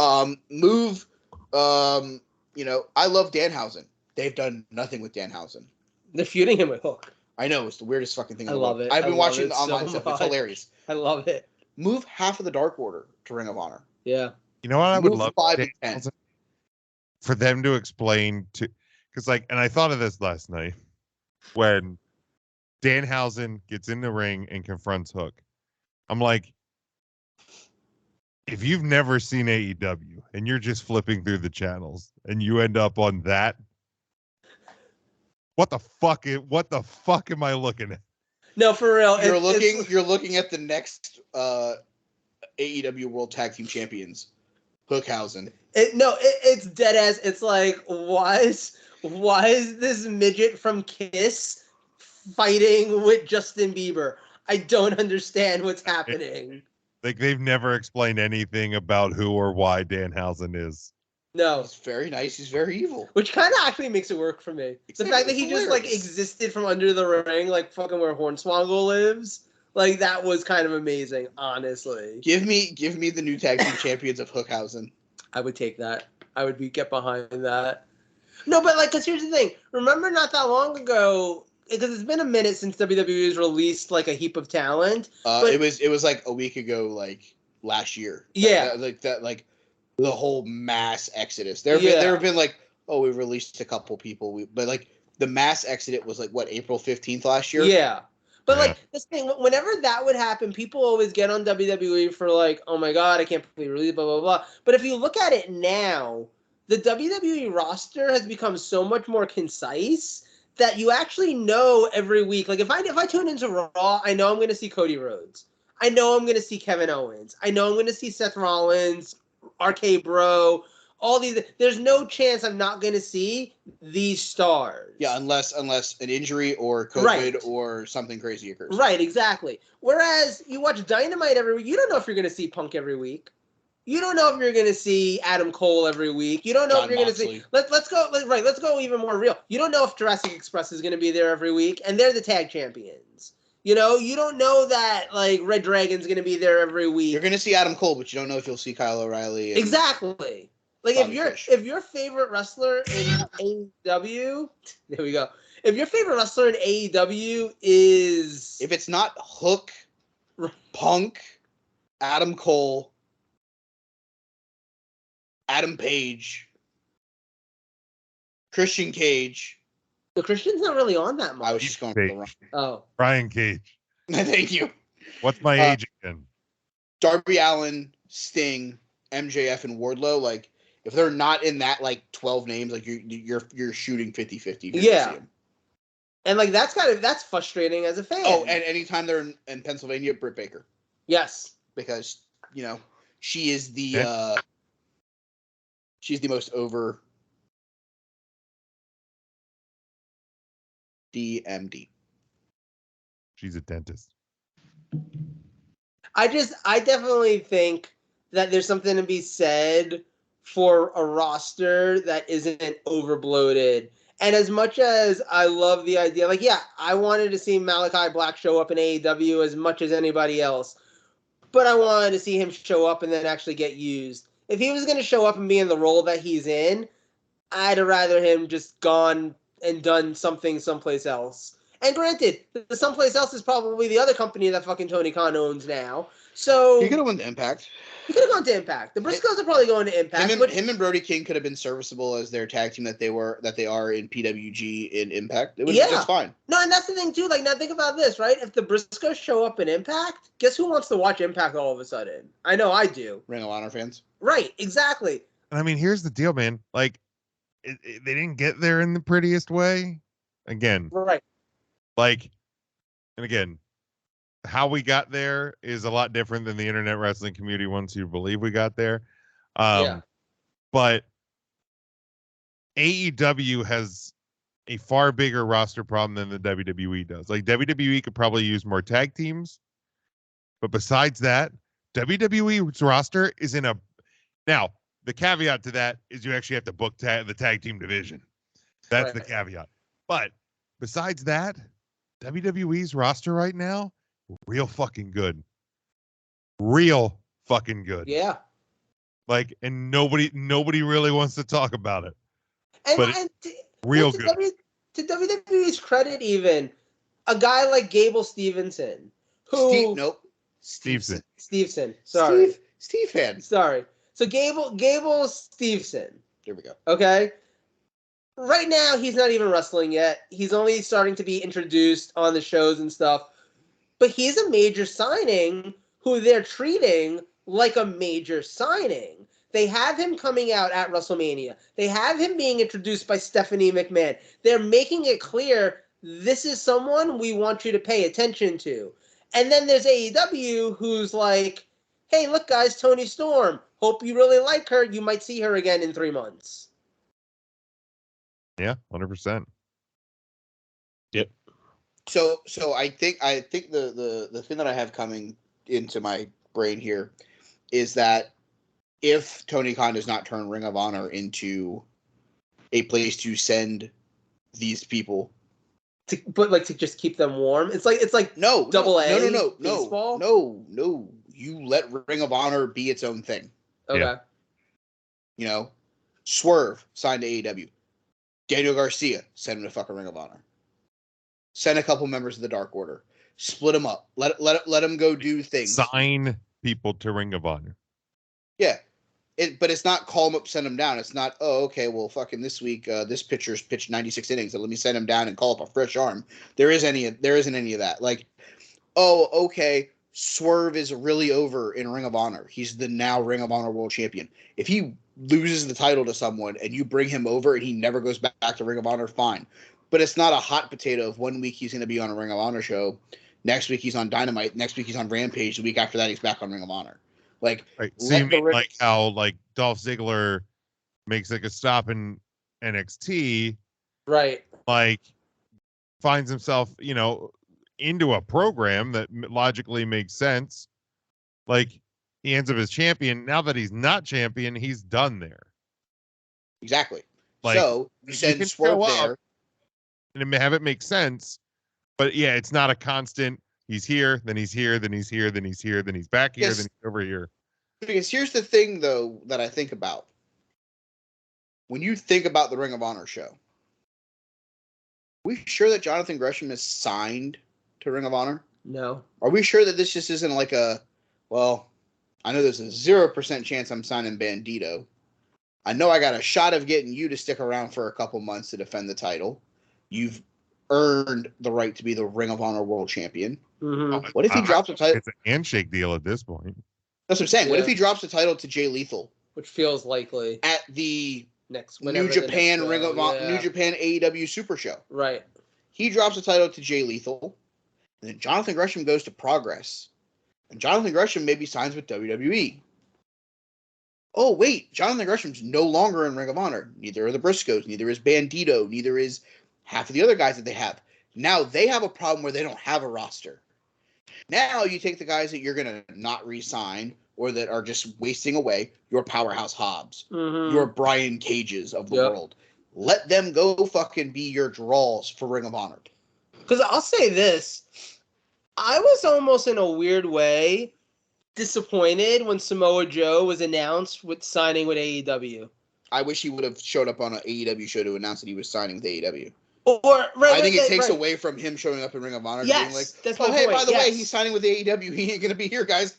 Move. You know, I love Danhausen. They've done nothing with Danhausen. They're feuding him with Hook. I know, it's the weirdest fucking thing. I love it. I've been watching the online stuff. It's hilarious. I love it. Move half of the Dark Order to Ring of Honor. Yeah. You know what I would love 5 and 10 for them to explain to, because and I thought of this last night when Danhausen gets in the ring and confronts Hook. I'm like, if you've never seen AEW and you're just flipping through the channels and you end up on that, what the fuck am I looking at? No, for real. You're looking at the next AEW World Tag Team Champions, Hookhausen. It's dead ass. It's like, why is this midget from Kiss fighting with Justin Bieber? I don't understand what's happening. Like, they've never explained anything about who or why Danhausen is. No. He's very nice. He's very evil. Which kind of actually makes it work for me. Exactly. The fact that he just, like, existed from under the ring, like fucking where Hornswoggle lives, like, that was kind of amazing, honestly. Give me the new tag team champions of Hookhausen. I would take that. I would get behind that. No, but, like, because here's the thing. Remember not that long ago, because it's been a minute since WWE's released, like, a heap of talent. It was like a week ago, like, last year. Yeah. Like the whole mass exodus. There have been like, oh, we released a couple people, but like the mass exodus was like what, April 15th last year? Yeah. But like this thing, whenever that would happen, people always get on WWE for like, oh my God, I can't believe release, blah, blah, blah. But if you look at it now, the WWE roster has become so much more concise that you actually know every week. Like if I tune into Raw, I know I'm going to see Cody Rhodes. I know I'm going to see Kevin Owens. I know I'm going to see Seth Rollins, RK Bro, all these. There's no chance I'm not going to see these stars. Yeah, unless an injury or COVID or something crazy occurs. Right, exactly. Whereas you watch Dynamite every week, you don't know if you're going to see Punk every week. You don't know if you're going to see Adam Cole every week. You don't know if you're going to see. Let's go even more real. You don't know if Jurassic Express is going to be there every week, and they're the tag champions. You know, you don't know that, like, Red Dragon's going to be there every week. You're going to see Adam Cole, but you don't know if you'll see Kyle O'Reilly. Exactly. Like, if your favorite wrestler in AEW, there we go. If your favorite wrestler in AEW is... If it's not Hook, Punk, Adam Cole, Adam Page, Christian Cage... The Christian's not really on that much. I was just going for the wrong. Oh. Brian Cage. Thank you. What's my age again? Darby Allin, Sting, MJF, and Wardlow. Like, if they're not in that, like, 12 names, like, you're shooting 50-50. Yeah. And, like, that's frustrating as a fan. Oh, and anytime they're in Pennsylvania, Britt Baker. Yes. Because, you know, she is the, she's the most over... DMD. She's a dentist. I definitely think that there's something to be said for a roster that isn't overbloated. And as much as I love the idea, like, yeah, I wanted to see Malachi Black show up in AEW as much as anybody else, but I wanted to see him show up and then actually get used. If he was going to show up and be in the role that he's in, I'd have rather him just gone and done something someplace else. And granted, the someplace else is probably the other company that fucking Tony Khan owns now. So he could have went to Impact. He could have gone to Impact. The Briscoes are probably going to Impact. Him and Brody King could have been serviceable as their tag team that they are in PWG in Impact. It would have been just fine. No, and that's the thing too. Like, now think about this, right? If the Briscoes show up in Impact, guess who wants to watch Impact all of a sudden? I know I do. Ring of Honor fans. Right, exactly. I mean, here's the deal, man. Like, they didn't get there in the prettiest way. Again, right? Like, and again, how we got there is a lot different than the internet wrestling community wants you to believe we got there. But AEW has a far bigger roster problem than the WWE does. Like, WWE could probably use more tag teams, but besides that, WWE's roster is in a now. The caveat to that is you actually have to book the tag team division. That's the caveat. But besides that, WWE's roster right now, real fucking good. Real fucking good. Yeah. Like, and nobody really wants to talk about it. Real good. To WWE's credit, even, a guy like Gable Stevenson, who... Stevenson. Sorry. Steve. Sorry. So Gable Steveson. There we go. Okay. Right now, he's not even wrestling yet. He's only starting to be introduced on the shows and stuff. But he's a major signing who they're treating like a major signing. They have him coming out at WrestleMania. They have him being introduced by Stephanie McMahon. They're making it clear this is someone we want you to pay attention to. And then there's AEW who's like, hey, look, guys, Toni Storm. Hope you really like her. You might see her again in 3 months. Yeah, 100%. Yep. So I think the thing that I have coming into my brain here is that if Tony Khan does not turn Ring of Honor into a place to send these people, to just keep them warm, it's like no, double A no, baseball? no. You let Ring of Honor be its own thing. Okay. Yeah. You know, Swerve signed to AEW. Daniel Garcia send him to fucking Ring of Honor. Send a couple members of the Dark Order. Split them up. Let them go do things. Sign people to Ring of Honor. Yeah. But it's not call them up, send them down. It's not, oh, okay, well, fucking this week, this pitcher's pitched 96 innings, so let me send him down and call up a fresh arm. There isn't any of that. Like, oh, okay, Swerve is really over in Ring of Honor. He's the now Ring of Honor World Champion. If he loses the title to someone and you bring him over and he never goes back to Ring of Honor, fine. But it's not a hot potato of 1 week he's going to be on a Ring of Honor show, next week he's on Dynamite, next week he's on Rampage, the week after that he's back on Ring of Honor. Like, right. See, like how like Dolph Ziggler makes like a stop in NXT, right? Like finds himself, into a program that logically makes sense. Like he ends up as champion. Now that he's not champion, he's done there. Exactly. Like, so you send Swerve there, and have it make sense. But yeah, it's not a constant. He's here, then he's here, then he's here, then he's here, then he's back here, then he's over here. Because here's the thing, though, that I think about. When you think about the Ring of Honor show, are we sure that Jonathan Gresham is signed to Ring of Honor? No. Are we sure that this just isn't like I know there's a 0% chance I'm signing Bandito. I know I got a shot of getting you to stick around for a couple months to defend the title. You've earned the right to be the Ring of Honor World Champion. Mm-hmm. What if he drops the title? It's a handshake deal at this point. That's what I'm saying. Yeah. What if he drops the title to Jay Lethal? Which feels likely. At the New Japan Ring of Honor, New Japan AEW Super Show. Right. He drops the title to Jay Lethal. And then Jonathan Gresham goes to Progress. And Jonathan Gresham maybe signs with WWE. Oh, wait. Jonathan Gresham's no longer in Ring of Honor. Neither are the Briscoes. Neither is Bandito. Neither is half of the other guys that they have. Now they have a problem where they don't have a roster. Now you take the guys that you're going to not re-sign or that are just wasting away, your Powerhouse Hobbs, your Brian Cages of the world. Let them go fucking be your draws for Ring of Honor. Because I'll say this. I was almost in a weird way disappointed when Samoa Joe was announced with signing with AEW. I wish he would have showed up on an AEW show to announce that he was signing with AEW. I think it takes away from him showing up in Ring of Honor. Yes, being like, that's my hey, point. by the way, he's signing with AEW. He ain't going to be here, guys.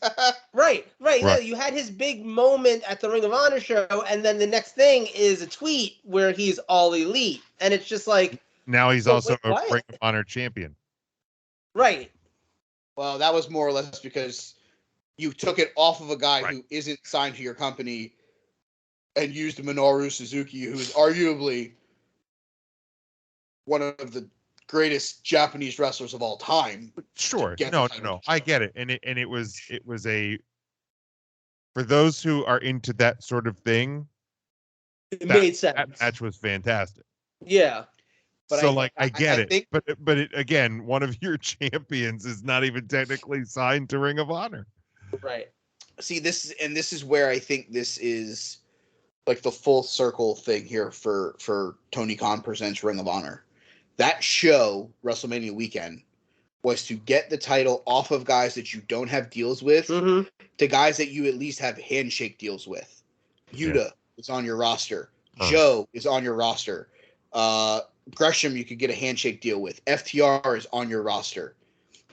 Right. No, you had his big moment at the Ring of Honor show, and then the next thing is a tweet where he's all elite. And it's just like... Now he's also a Ring of Honor champion. Right. Well, that was more or less because you took it off of a guy who isn't signed to your company and used Minoru Suzuki, who is arguably one of the greatest Japanese wrestlers of all time. Sure. No. I get it. And it was a, for those who are into that sort of thing, it made sense. That match was fantastic. Yeah. But so I get it. But again, one of your champions is not even technically signed to Ring of Honor. Right. See, this is where I think this is like the full circle thing here for Tony Khan presents Ring of Honor. That show, WrestleMania weekend, was to get the title off of guys that you don't have deals with to guys that you at least have handshake deals with. Yuta is on your roster. Joe is on your roster. Gresham you could get a handshake deal with. FTR is on your roster.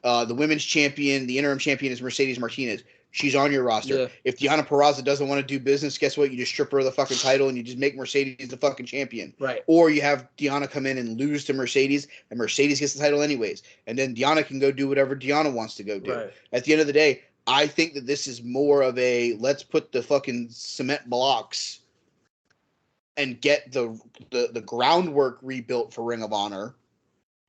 The women's champion, the interim champion is Mercedes Martinez. She's on your roster. Yeah. If Deonna Purrazzo doesn't want to do business, guess what? You just strip her of the fucking title and you just make Mercedes the fucking champion. Right. Or you have Deonna come in and lose to Mercedes, and Mercedes gets the title anyways. And then Deonna can go do whatever Deonna wants to go do. Right. At the end of the day, I think that this is more of a let's put the fucking cement blocks and get the groundwork rebuilt for Ring of Honor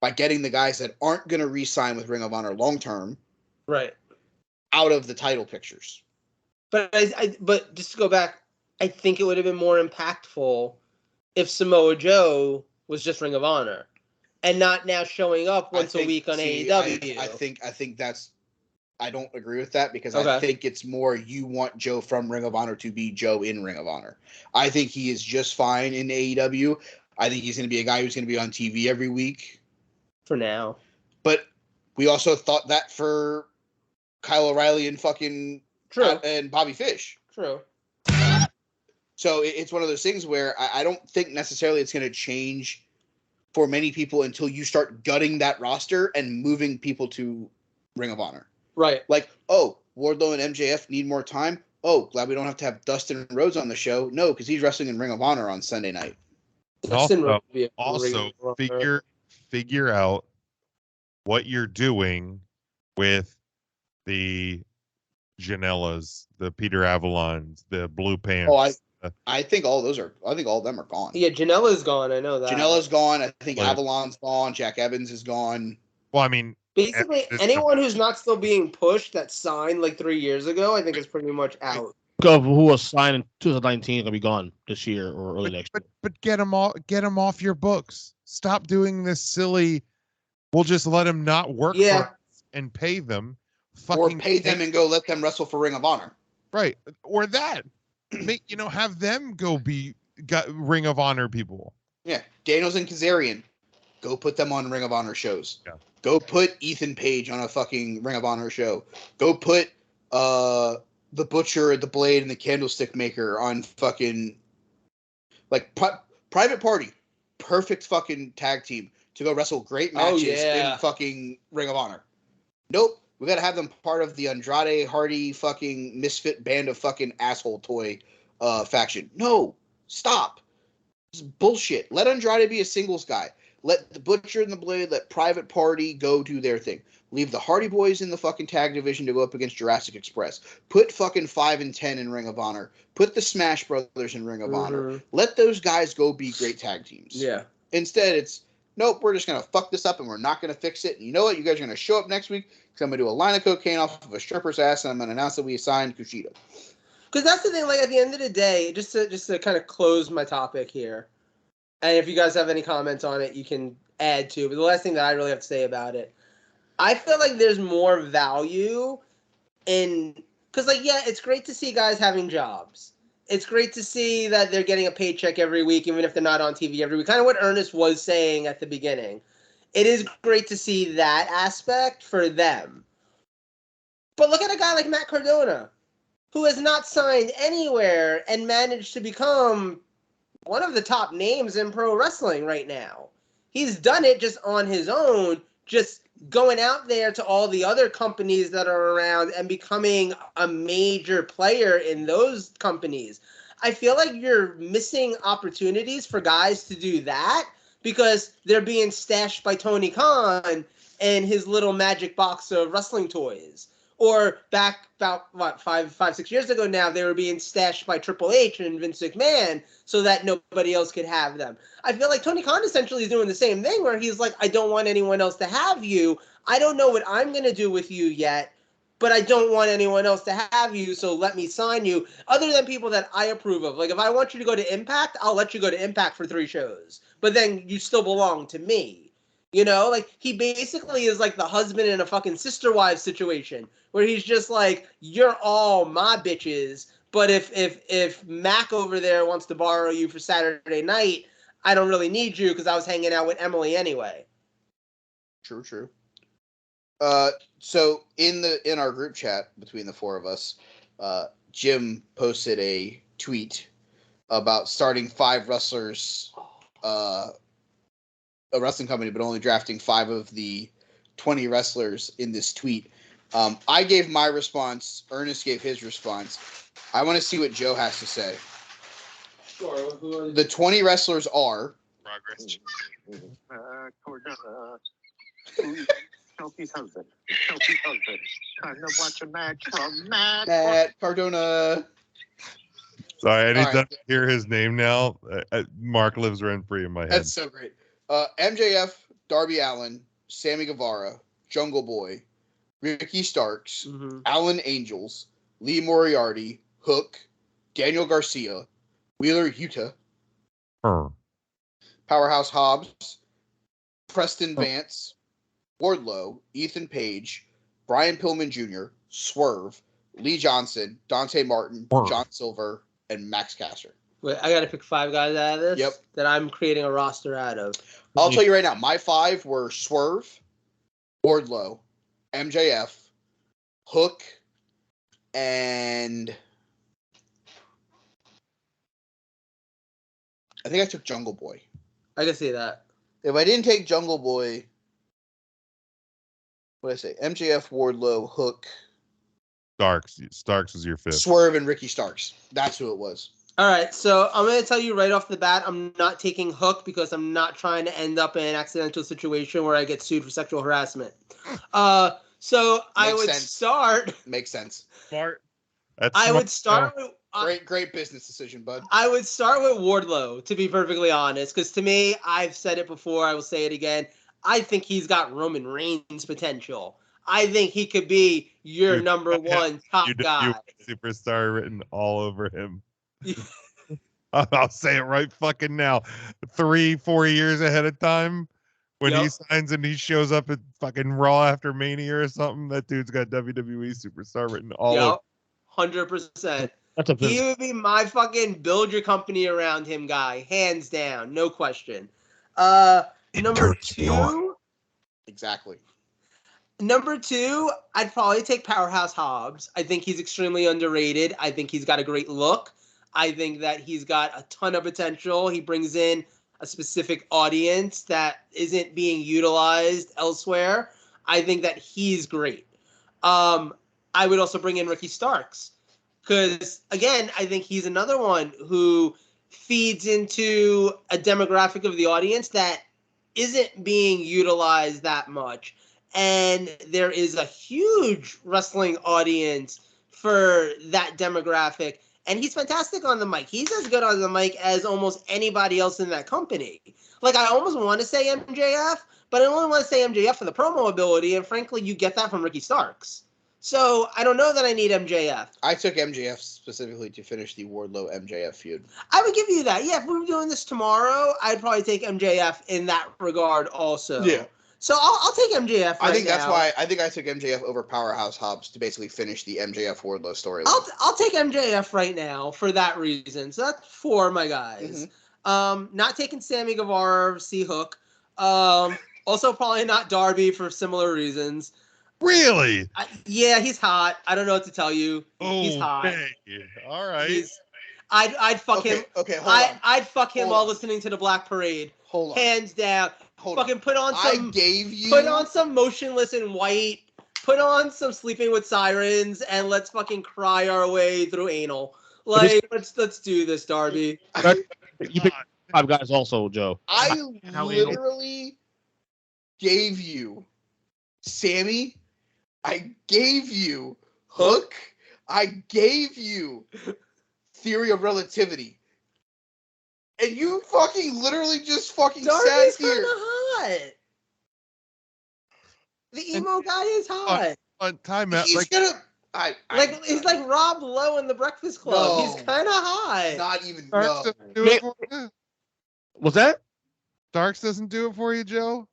by getting the guys that aren't going to re-sign with Ring of Honor long term, right, out of the title pictures. But but just to go back, I think it would have been more impactful if Samoa Joe was just Ring of Honor and not now showing up once a week on AEW. I think that's. I don't agree with that because Okay. I think it's more you want Joe from Ring of Honor to be Joe in Ring of Honor. I think he is just fine in AEW. I think he's going to be a guy who's going to be on TV every week. For now. But we also thought that for Kyle O'Reilly and fucking and Bobby Fish. True. So it's one of those things where I don't think necessarily it's going to change for many people until you start gutting that roster and moving people to Ring of Honor. Right. Like, oh, Wardlow and MJF need more time. Oh, glad we don't have to have Dustin Rhodes on the show. No, because he's wrestling in Ring of Honor on Sunday night. Also figure out what you're doing with the Janellas, the Peter Avalons, the Blue Pants. Oh, I think all those are. I think all of them are gone. Yeah, Janella's gone. I know that. Janella's gone. I think Avalon's gone. Jack Evans is gone. Well, I mean, basically anyone who's not still being pushed that signed like 3 years ago, I think is pretty much out. Who was signed in 2019 gonna be gone this year or early next year. But get them off your books. Stop doing this silly. We'll just let them not work for us and pay them. Or pay them and go let them wrestle for Ring of Honor. Right. Or that. Have them got Ring of Honor people. Yeah. Daniels and Kazarian. Go put them on Ring of Honor shows. Yeah. Go put Ethan Page on a fucking Ring of Honor show. Go put the Butcher, the Blade, and the Candlestick Maker on fucking like Private Party. Perfect fucking tag team to go wrestle great matches in fucking Ring of Honor. Nope. We got to have them part of the Andrade Hardy fucking misfit band of fucking asshole toy faction. No. Stop. This is bullshit. Let Andrade be a singles guy. Let the Butcher and the Blade, let Private Party go do their thing. Leave the Hardy Boys in the fucking tag division to go up against Jurassic Express. Put fucking 5 and 10 in Ring of Honor. Put the Smash Brothers in Ring of Honor. Let those guys go be great tag teams. Yeah. Instead, it's, nope, we're just going to fuck this up and we're not going to fix it. And you know what? You guys are going to show up next week because I'm going to do a line of cocaine off of a stripper's ass and I'm going to announce that we assigned Kushida. Because that's the thing, like, at the end of the day, just to kind of close my topic here, and if you guys have any comments on it, you can add to. But the last thing that I really have to say about it, I feel like there's more value in, because, like, yeah, it's great to see guys having jobs. It's great to see that they're getting a paycheck every week, even if they're not on TV every week. Kind of what Ernest was saying at the beginning. It is great to see that aspect for them. But look at a guy like Matt Cardona, who has not signed anywhere and managed to become one of the top names in pro wrestling right now. He's done it just on his own, just going out there to all the other companies that are around and becoming a major player in those companies. I feel like you're missing opportunities for guys to do that because they're being stashed by Tony Khan and his little magic box of wrestling toys. Or back about, 6 years ago now, they were being stashed by Triple H and Vince McMahon so that nobody else could have them. I feel like Tony Khan essentially is doing the same thing where he's like, I don't want anyone else to have you. I don't know what I'm going to do with you yet, but I don't want anyone else to have you, so let me sign you, other than people that I approve of. Like, if I want you to go to Impact, I'll let you go to Impact for 3 shows. But then you still belong to me. You know, like, he basically is like the husband in a fucking sister wives situation where he's just like, you're all my bitches, but if Mac over there wants to borrow you for Saturday night, I don't really need you because I was hanging out with Emily anyway. True. So in our group chat between the 4 of us, Jim posted a tweet about starting 5 wrestlers, a wrestling company, but only drafting 5 of the 20 wrestlers in this tweet. I gave my response. Ernest gave his response. I want to see what Joe has to say. Sure. The 20 wrestlers are... Progress. Chelsea's husband. Chelsea's husband. Time to watch a match from Matt. Matt Cardona. Sorry, All right. to hear his name now. Mark lives rent free in my head. That's so great. MJF, Darby Allin, Sammy Guevara, Jungle Boy, Ricky Starks, Alan Angels, Lee Moriarty, Hook, Daniel Garcia, Wheeler Yuta, Powerhouse Hobbs, Preston Vance, Wardlow, Ethan Page, Brian Pillman Jr., Swerve, Lee Johnson, Dante Martin, John Silver, and Max Caster. Wait, I got to pick 5 guys out of this? Yep. That I'm creating a roster out of. I'll tell you right now, my 5 were Swerve, Wardlow, MJF, Hook, and I think I took Jungle Boy. I can see that. If I didn't take Jungle Boy, what did I say? MJF, Wardlow, Hook, Starks is your 5th. Swerve, and Ricky Starks. That's who it was. All right, so I'm going to tell you right off the bat, I'm not taking Hook because I'm not trying to end up in an accidental situation where I get sued for sexual harassment. So I would start. Makes sense. Smart. I would start with. Great business decision, bud. I would start with Wardlow, to be perfectly honest, because to me, I've said it before, I will say it again. I think he's got Roman Reigns potential. I think he could be your number one top guy. Superstar written all over him. I'll say it right fucking now. 3-4 years ahead of time, when he signs and he shows up at fucking Raw after Mania or something, that dude's got WWE superstar written all over. 100%. He would be my fucking build your company around him guy, hands down, no question. Number 2. Exactly. Number 2, I'd probably take Powerhouse Hobbs. I think he's extremely underrated. I think he's got a great look. I think that he's got a ton of potential. He brings in a specific audience that isn't being utilized elsewhere. I think that he's great. I would also bring in Ricky Starks because, again, I think he's another one who feeds into a demographic of the audience that isn't being utilized that much. And there is a huge wrestling audience for that demographic. And he's fantastic on the mic. He's as good on the mic as almost anybody else in that company. Like, I almost want to say MJF, but I only want to say MJF for the promo ability. And frankly, you get that from Ricky Starks. So I don't know that I need MJF. I took MJF specifically to finish the Wardlow MJF feud. I would give you that. Yeah, if we were doing this tomorrow, I'd probably take MJF in that regard also. Yeah. So I'll take MJF. I think that's why I think I took MJF over Powerhouse Hobbs to basically finish the MJF Wardlow story. I'll take MJF right now for that reason. So that's 4, my guys. Not taking Sammy Guevara, C Hook. Also probably not Darby for similar reasons. Really? Yeah, he's hot. I don't know what to tell you. He's hot. All right. I'd fuck him. Okay, hold on. I'd fuck him while listening to the Black Parade. Hold on. Hands down. Fucking put on some. Put on some Motionless in White. Put on some Sleeping with Sirens, and let's fucking cry our way through anal. Like, let's do this, Darby. You picked 5 guys also, Joe. I literally gave you Sammy. I gave you Hook. I gave you Theory of Relativity. And you fucking literally just fucking Darby's sat here. Kinda hot. The emo guy is hot. Time out. He's he's like Rob Lowe in The Breakfast Club. No. He's kind of hot. Not even. Starks No. doesn't do it for you? What's that? Starks doesn't do it for you, Joe?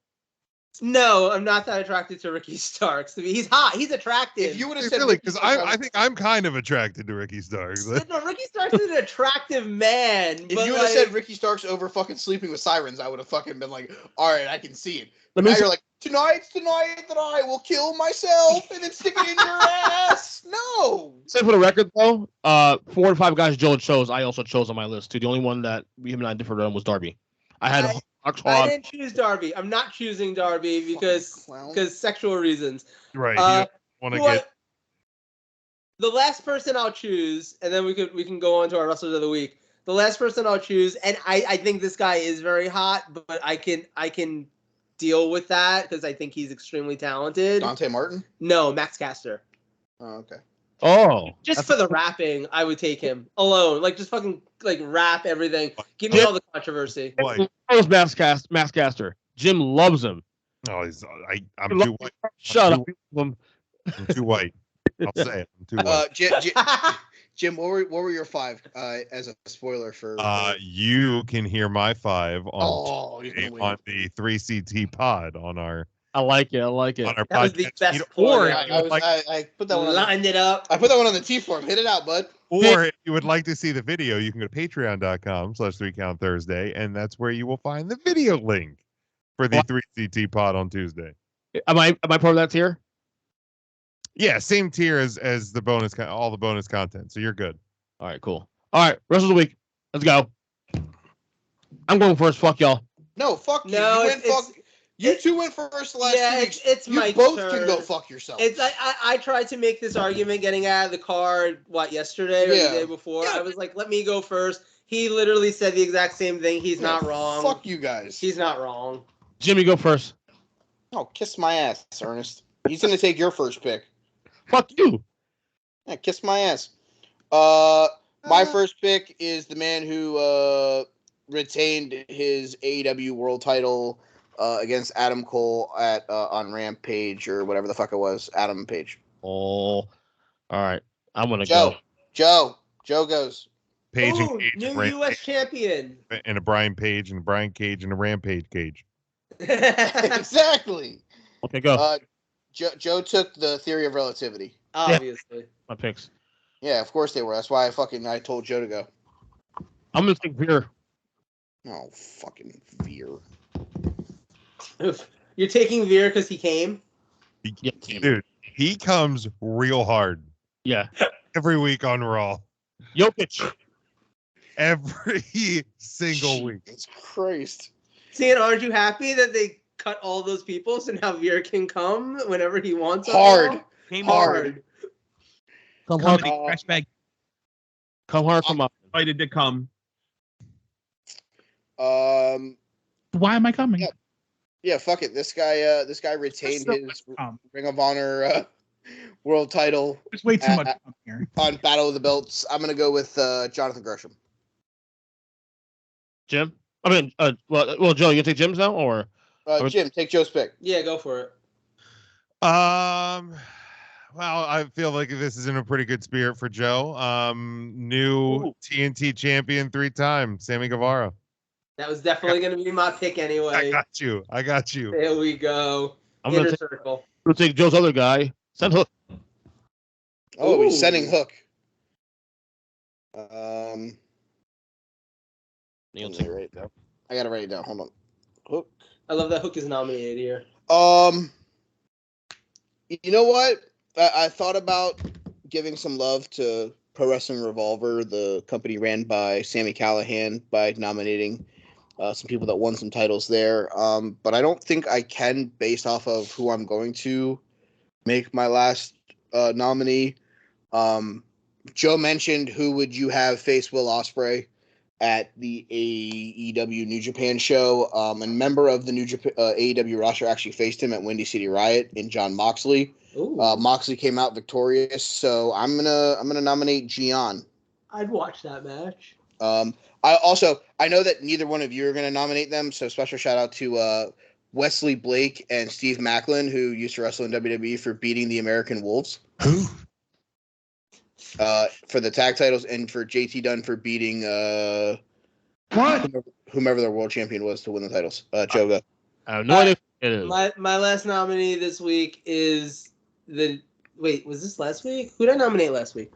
No, I'm not that attracted to Ricky Starks. He's hot. He's attractive. If you would have said Really, because I think I'm kind of attracted to Ricky Starks. No, Ricky Starks is an attractive man. If you would have said Ricky Starks over fucking Sleeping with Sirens, I would have fucking been like, all right, I can see it. You're like, tonight's the night that I will kill myself and then stick it in your ass. No. So for the record, though, 4 to 5 guys Joe chose. I also chose on my list too. The only one that him and I differed on was Darby. I didn't choose Darby. I'm not choosing Darby because sexual reasons. Right. Want to get the last person I'll choose, and then we can go on to our wrestlers of the week. The last person I'll choose, and I think this guy is very hot, but I can deal with that because I think he's extremely talented. Dante Martin? No, Max Caster. Oh, okay. Oh, Just for the rapping, I would take him alone. Like, just fucking like rap everything. Give me all the controversy. White. Max Caster. Jim loves him. No, I'm too white. Shut I'm up. I'm too white. I'll say it. I'm too white. Jim, what were your 5 as a spoiler for? You can hear my 5 Oh, you're gonna win. on the 3CT pod on our. I like it. On our That podcast was the best or point. I put that one. Lined it up. I put that one on the T form. Hit it out, bud. Or if you would like to see the video, you can go to patreon.com/3count Thursday, and that's where you will find the video link for the 3CT pod on Tuesday. Am I part of that tier? Yeah, same tier as the bonus, all the bonus content. So you're good. All right, cool. All right, rest of the week. Let's go. I'm going first. Fuck y'all. No, fuck you. No, You two went first last 2 weeks. It's you my both turn. can go fuck yourself. It's I tried to make this argument getting out of the car yesterday or the day before. Yeah. I was like, let me go first. He literally said the exact same thing. He's not wrong. Fuck you guys. He's not wrong. Jimmy, go first. Oh, kiss my ass, Ernest. He's gonna take your first pick. Fuck you. Yeah, kiss my ass. My first pick is the man who retained his AEW World Title against Adam Cole at on Rampage or whatever the fuck it was. Adam Page. Oh, all right. I'm gonna Joe. go. Joe goes. Page and Ooh, Cage new and U.S. champion. and a Brian Page and a Brian Cage and a Rampage Cage. Exactly. Okay, go. Joe took the theory of relativity. Obviously. My picks. Yeah, of course they were. That's why I told Joe to go. I'm gonna take Veer. Oh, fucking Veer. You're taking Veer because he came? Yeah. Dude, he comes real hard Yeah. every week on Raw. Jokic. Every single week. Jesus Christ. See, and aren't you happy that they cut all those people so now Veer can come whenever he wants? Hard. Hard. Come hard. Fresh bag Come hard. Come on. invited to come. Why am I coming? Yeah. Yeah, fuck it. This guy retained his Ring of Honor world title. There's way too much here. On Battle of the Belts. I'm gonna go with Jonathan Gresham. Jim. I mean, well, Joe, you gonna take Jim's now, or Jim, take Joe's pick. Yeah, go for it. Well, I feel like this is in a pretty good spirit for Joe. New TNT champion 3 times, Sammy Guevara. That was definitely going to be my pick anyway. I got you. There we go. I'm Inner gonna circle. take Joe's other guy. Send Hook. Oh, he's Ooh. sending Hook. You'll Let take me write it down. I gotta write it down. Hold on. Hook. I love that Hook is nominated here. You know what? I thought about giving some love to Pro Wrestling Revolver, the company ran by Sami Callihan, by nominating some people that won some titles there. But I don't think I can, based off of who I'm going to make my last nominee. Joe mentioned who would you have face Will Ospreay at the AEW New Japan show. A member of the New Japan AEW roster actually faced him at Windy City Riot in John Moxley. Moxley came out victorious, so I'm gonna nominate Gian. I'd watch that match. I know that neither one of you are gonna nominate them, so special shout out to Wesley Blake and Steve Macklin, who used to wrestle in WWE, for beating the American Wolves. For the tag titles, and for JT Dunn for beating whomever their world champion was to win the titles. Joe, go. I have no idea who it is. My last nominee this week is was this last week? Who did I nominate last week?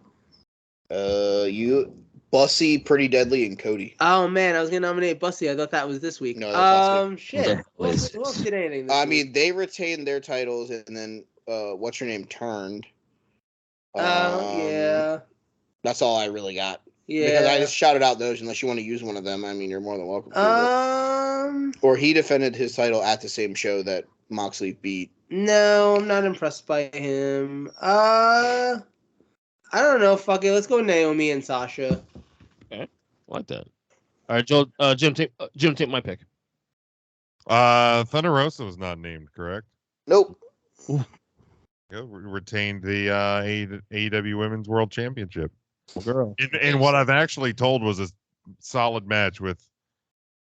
You, Bussy, Pretty Deadly, and Cody. Oh man, I was gonna nominate Bussy. I thought that was this week. No, that was last week. Shit. Who else did anything this week? mean, they retained their titles, and then what's her name turned. Yeah. That's all I really got. Yeah. Because I just shouted out those. Unless you want to use one of them, I mean, you're more than welcome to. Or he defended his title at the same show that Moxley beat. No, I'm not impressed by him. I don't know. Fuck it. Let's go Naomi and Sasha. Okay, I like that. All right, Joe. Jim, take my pick. Thunder Rosa was not named, correct? Nope. Retained the AEW Women's World Championship. Girl. And what I've actually told was a solid match with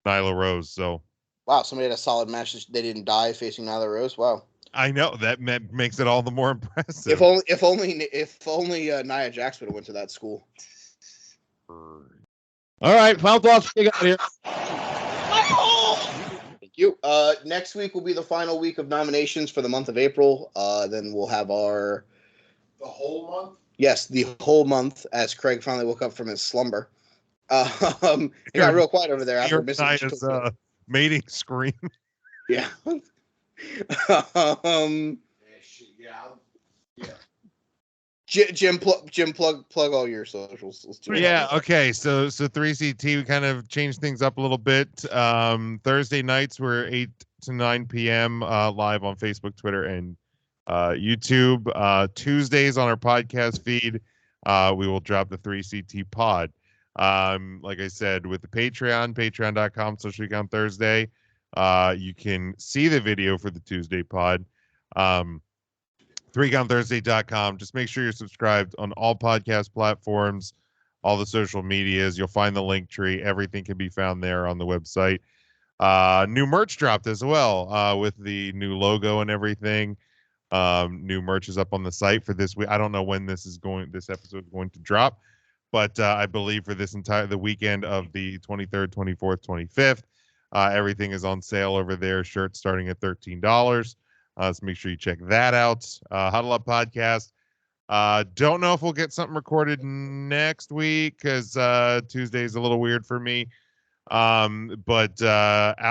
Nyla Rose. So Wow, somebody had a solid match. They didn't die facing Nyla Rose. Wow. I know that makes it all the more impressive. If only Nia Jax would have went to that school. All right, final thoughts. We got here. Thank you. Next week will be the final week of nominations for the month of April. Then we'll have The whole month? Yes, the whole month, as Craig finally woke up from his slumber. It got real quiet over there after missing Nia's mating scream. Yeah. Jim, plug all your socials. Let's do it. Yeah. Okay. So 3CT, we kind of changed things up a little bit. Thursday nights we're 8 to 9 p.m. Live on Facebook, Twitter, and YouTube. Tuesdays on our podcast feed, we will drop the 3CT pod. Like I said, with the patreon.com/week on Thursday, you can see the video for the Tuesday pod. 3CONThursday.com. Just make sure you're subscribed on all podcast platforms, all the social medias. You'll find the link tree. Everything can be found there on the website. New merch dropped as well, with the new logo and everything. New merch is up on the site for this week. I don't know when this episode is going to drop, but I believe for the weekend of the 23rd, 24th, 25th, everything is on sale over there. Shirts starting at $13. So make sure you check that out. Huddle Up Podcast. Don't know if we'll get something recorded next week because Tuesday is a little weird for me. But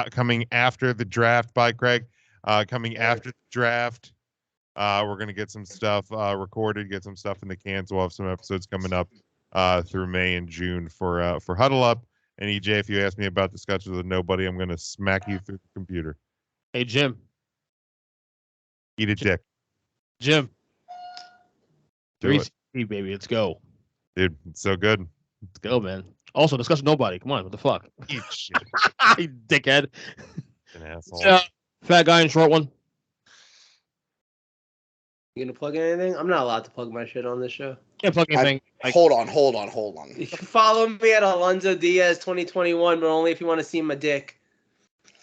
coming after the draft by Craig, after the draft, we're going to get some stuff recorded, get some stuff in the cans. We'll have some episodes coming up through May and June for Huddle Up. And EJ, if you ask me about Discussions with Nobody, I'm going to smack you through the computer. Hey, Jim. Eat a dick. Jim. Do it. 3CT, baby. Let's go. Dude, it's so good. Let's go, man. Also, Discuss Nobody. Come on. What the fuck? Eat shit. You dickhead. An asshole. Yeah. Fat guy and short one. You gonna plug anything? I'm not allowed to plug my shit on this show. Can't plug anything. Hold on. You can follow me at Alonzo Diaz 2021, but only if you want to see my dick.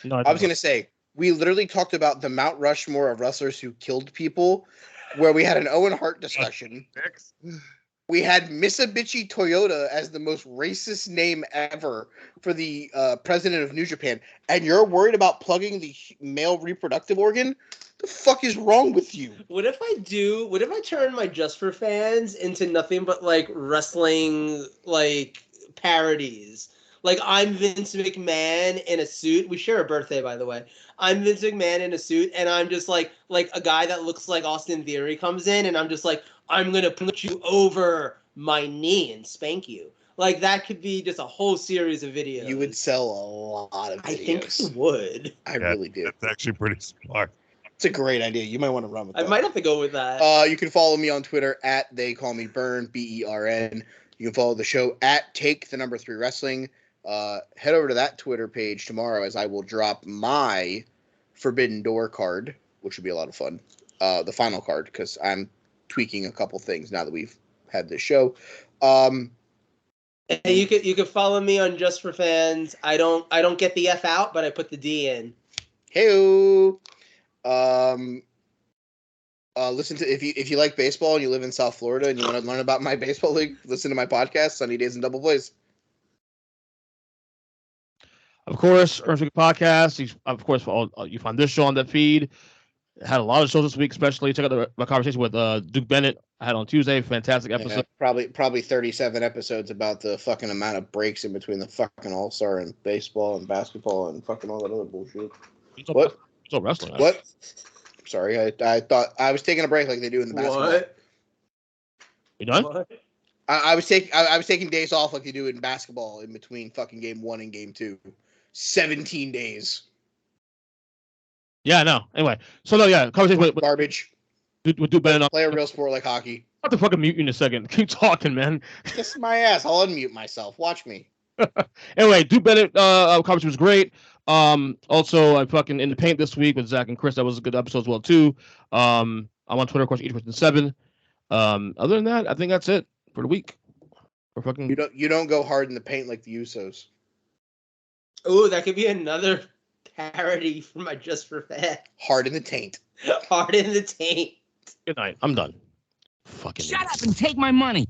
No, I was going to say, we literally talked about the Mount Rushmore of wrestlers who killed people, where we had an Owen Hart discussion. We had Mitsubishi Toyota as the most racist name ever for the president of New Japan, and you're worried about plugging the male reproductive organ? The fuck is wrong with you? What if I turn my Just for Fans into nothing but like wrestling like parodies? Like I'm Vince McMahon in a suit. We share a birthday, by the way. I'm Vince McMahon in a suit, and I'm just like a guy that looks like Austin Theory comes in, and I'm just like, I'm gonna put you over my knee and spank you. Like that could be just a whole series of videos. You would sell a lot of videos. I think I would. I really do. That's actually pretty smart. It's a great idea. You might want to run with that. I might have to go with that. You can follow me on Twitter at They Call Me Bern, BERN. You can follow the show at Take3 Wrestling. Head over to that Twitter page tomorrow as I will drop my Forbidden Door card, which will be a lot of fun. The final card, because I'm tweaking a couple things now that we've had this show. Hey, you can follow me on Just for Fans. I don't get the F out, but I put the D in. Hey-o. Listen to if you like baseball and you live in South Florida and you want to learn about my baseball league, listen to my podcast, Sunny Days and Double Plays. Of course, Earnestly podcast. You find this show on that feed. Had a lot of shows this week, especially check out my conversation with Duke Bennett I had on Tuesday. Fantastic episode. Yeah, probably 37 episodes about the fucking amount of breaks in between the fucking All-Star and baseball and basketball and fucking all that other bullshit. What? It's all wrestling. What? Sorry, I thought I was taking a break like they do in the basketball. What? You done? What? I was taking days off like they do in basketball in between fucking game 1 and game 2. 17 days. Yeah, no. Anyway, so no, yeah, conversation with garbage. With Duke Bennett. Play a real sport like hockey. I'll have to fucking mute you in a second. Keep talking, man. Kiss my ass. I'll unmute myself. Watch me. Anyway, Duke Bennett conversation was great. Also, I fucking in the paint this week with Zach and Chris. That was a good episode as well too. I'm on Twitter, of course, EJ Christian 7. Other than that, I think that's it for the week. For fucking You don't go hard in the paint like the Usos. Oh, that could be another parody for my Just for Fat. Hard in the taint. Hard in the taint. Good night. I'm done. Fucking Shut up and take my money.